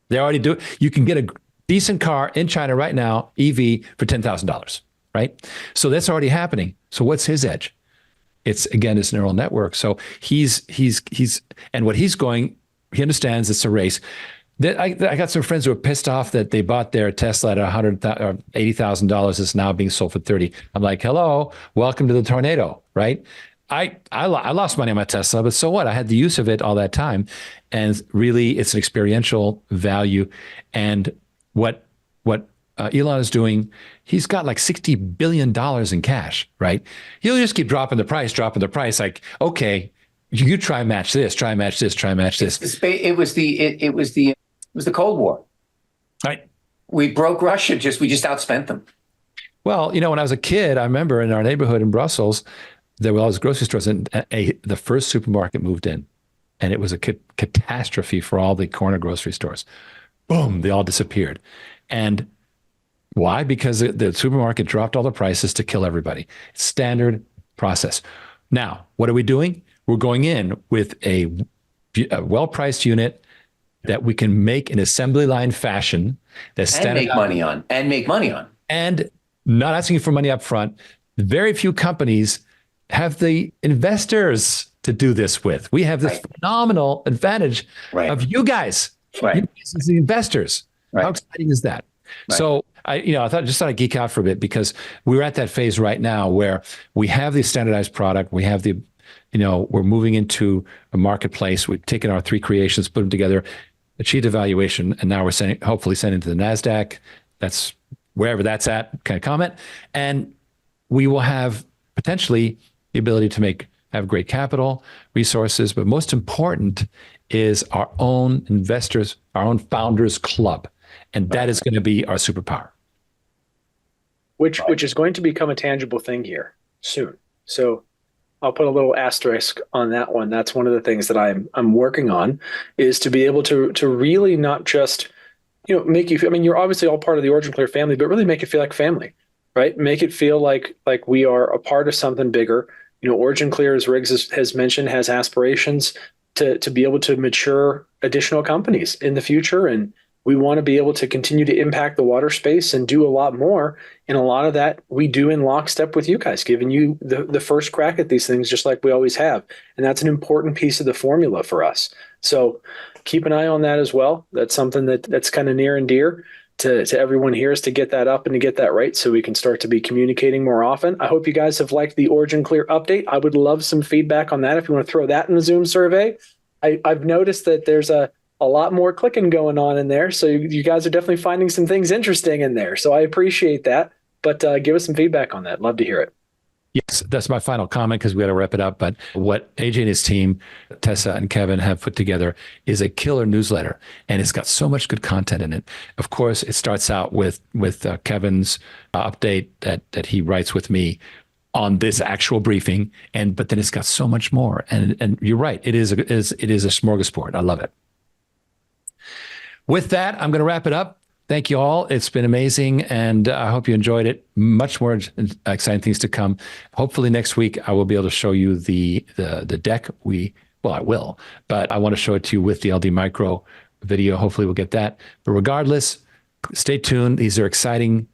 S1: They already do it. You can get a decent car in China right now, EV, for $10,000, right? So that's already happening. So what's his edge? It's neural network. So he's and what he's going, he understands it's a race. I got some friends who are pissed off that they bought their Tesla at $80,000. It's now being sold for $30,000. I'm like, hello, welcome to the tornado, right? I lost money on my Tesla, but so what? I had the use of it all that time, and really, it's an experiential value. And what Elon is doing, he's got like $60 billion in cash, right? He'll just keep dropping the price. Like, okay, you try match this, try match this.
S13: It was the Cold War.
S1: Right.
S13: We broke Russia. We just outspent them.
S1: Well, when I was a kid, I remember in our neighborhood in Brussels, there were all these grocery stores, and the first supermarket moved in, and it was a catastrophe for all the corner grocery stores. Boom, they all disappeared. And why? Because the supermarket dropped all the prices to kill everybody. Standard process. Now, what are we doing? We're going in with a well-priced unit that we can make in assembly line fashion. That's
S13: and make money on.
S1: And not asking for money up front. Very few companies have the investors to do this with. We have this phenomenal advantage of you guys.
S13: Right.
S1: You guys as the investors. Right. How exciting is that? Right. So I thought I'd geek out for a bit, because we're at that phase right now where we have the standardized product. We have we're moving into a marketplace. We've taken our 3 creations, put them together, achieved evaluation, and now we're hopefully sending to the NASDAQ. That's wherever that's at, kind of comment. And we will have potentially the ability to have great capital, resources, but most important is our own investors, our own founders club. And that is going to be our superpower.
S12: Which is going to become a tangible thing here soon. So I'll put a little asterisk on that one. That's one of the things that I'm working on, is to be able to really not just make you feel, I mean, you're obviously all part of the OriginClear family, but really make it feel like family, right? Make it feel like we are a part of something bigger. OriginClear, as Riggs has mentioned, has aspirations to be able to mature additional companies in the future. And we want to be able to continue to impact the water space and do a lot more. And a lot of that we do in lockstep with you guys, giving you the first crack at these things, just like we always have. And that's an important piece of the formula for us. So keep an eye on that as well. That's something that's kind of near and dear to everyone here, is to get that up and to get that right so we can start to be communicating more often. I hope you guys have liked the OriginClear update. I would love some feedback on that if you want to throw that in the Zoom survey. I've noticed that there's a lot more clicking going on in there. So you guys are definitely finding some things interesting in there. So I appreciate that. But give us some feedback on that. Love to hear it.
S1: Yes, that's my final comment because we got to wrap it up. But what AJ and his team, Tessa and Kevin, have put together is a killer newsletter, and it's got so much good content in it. Of course, it starts out with Kevin's update that he writes with me on this actual briefing, but then it's got so much more. And you're right, it is a smorgasbord. I love it. With that, I'm going to wrap it up. Thank you all. It's been amazing, and I hope you enjoyed it. Much more exciting things to come. Hopefully next week I will be able to show you the deck. I will, but I want to show it to you with the LD Micro video. Hopefully we'll get that. But regardless, stay tuned. These are exciting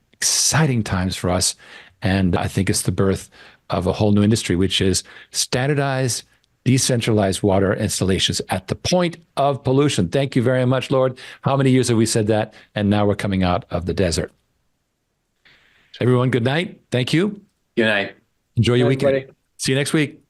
S1: times for us, and I think it's the birth of a whole new industry, which is standardized, decentralized water installations at the point of pollution. Thank you very much, Lord. How many years have we said that? And now we're coming out of the desert. Everyone, good night. Thank you.
S13: Good night.
S1: Enjoy your
S12: Good night,
S1: weekend.
S12: everybody.
S1: See you next week.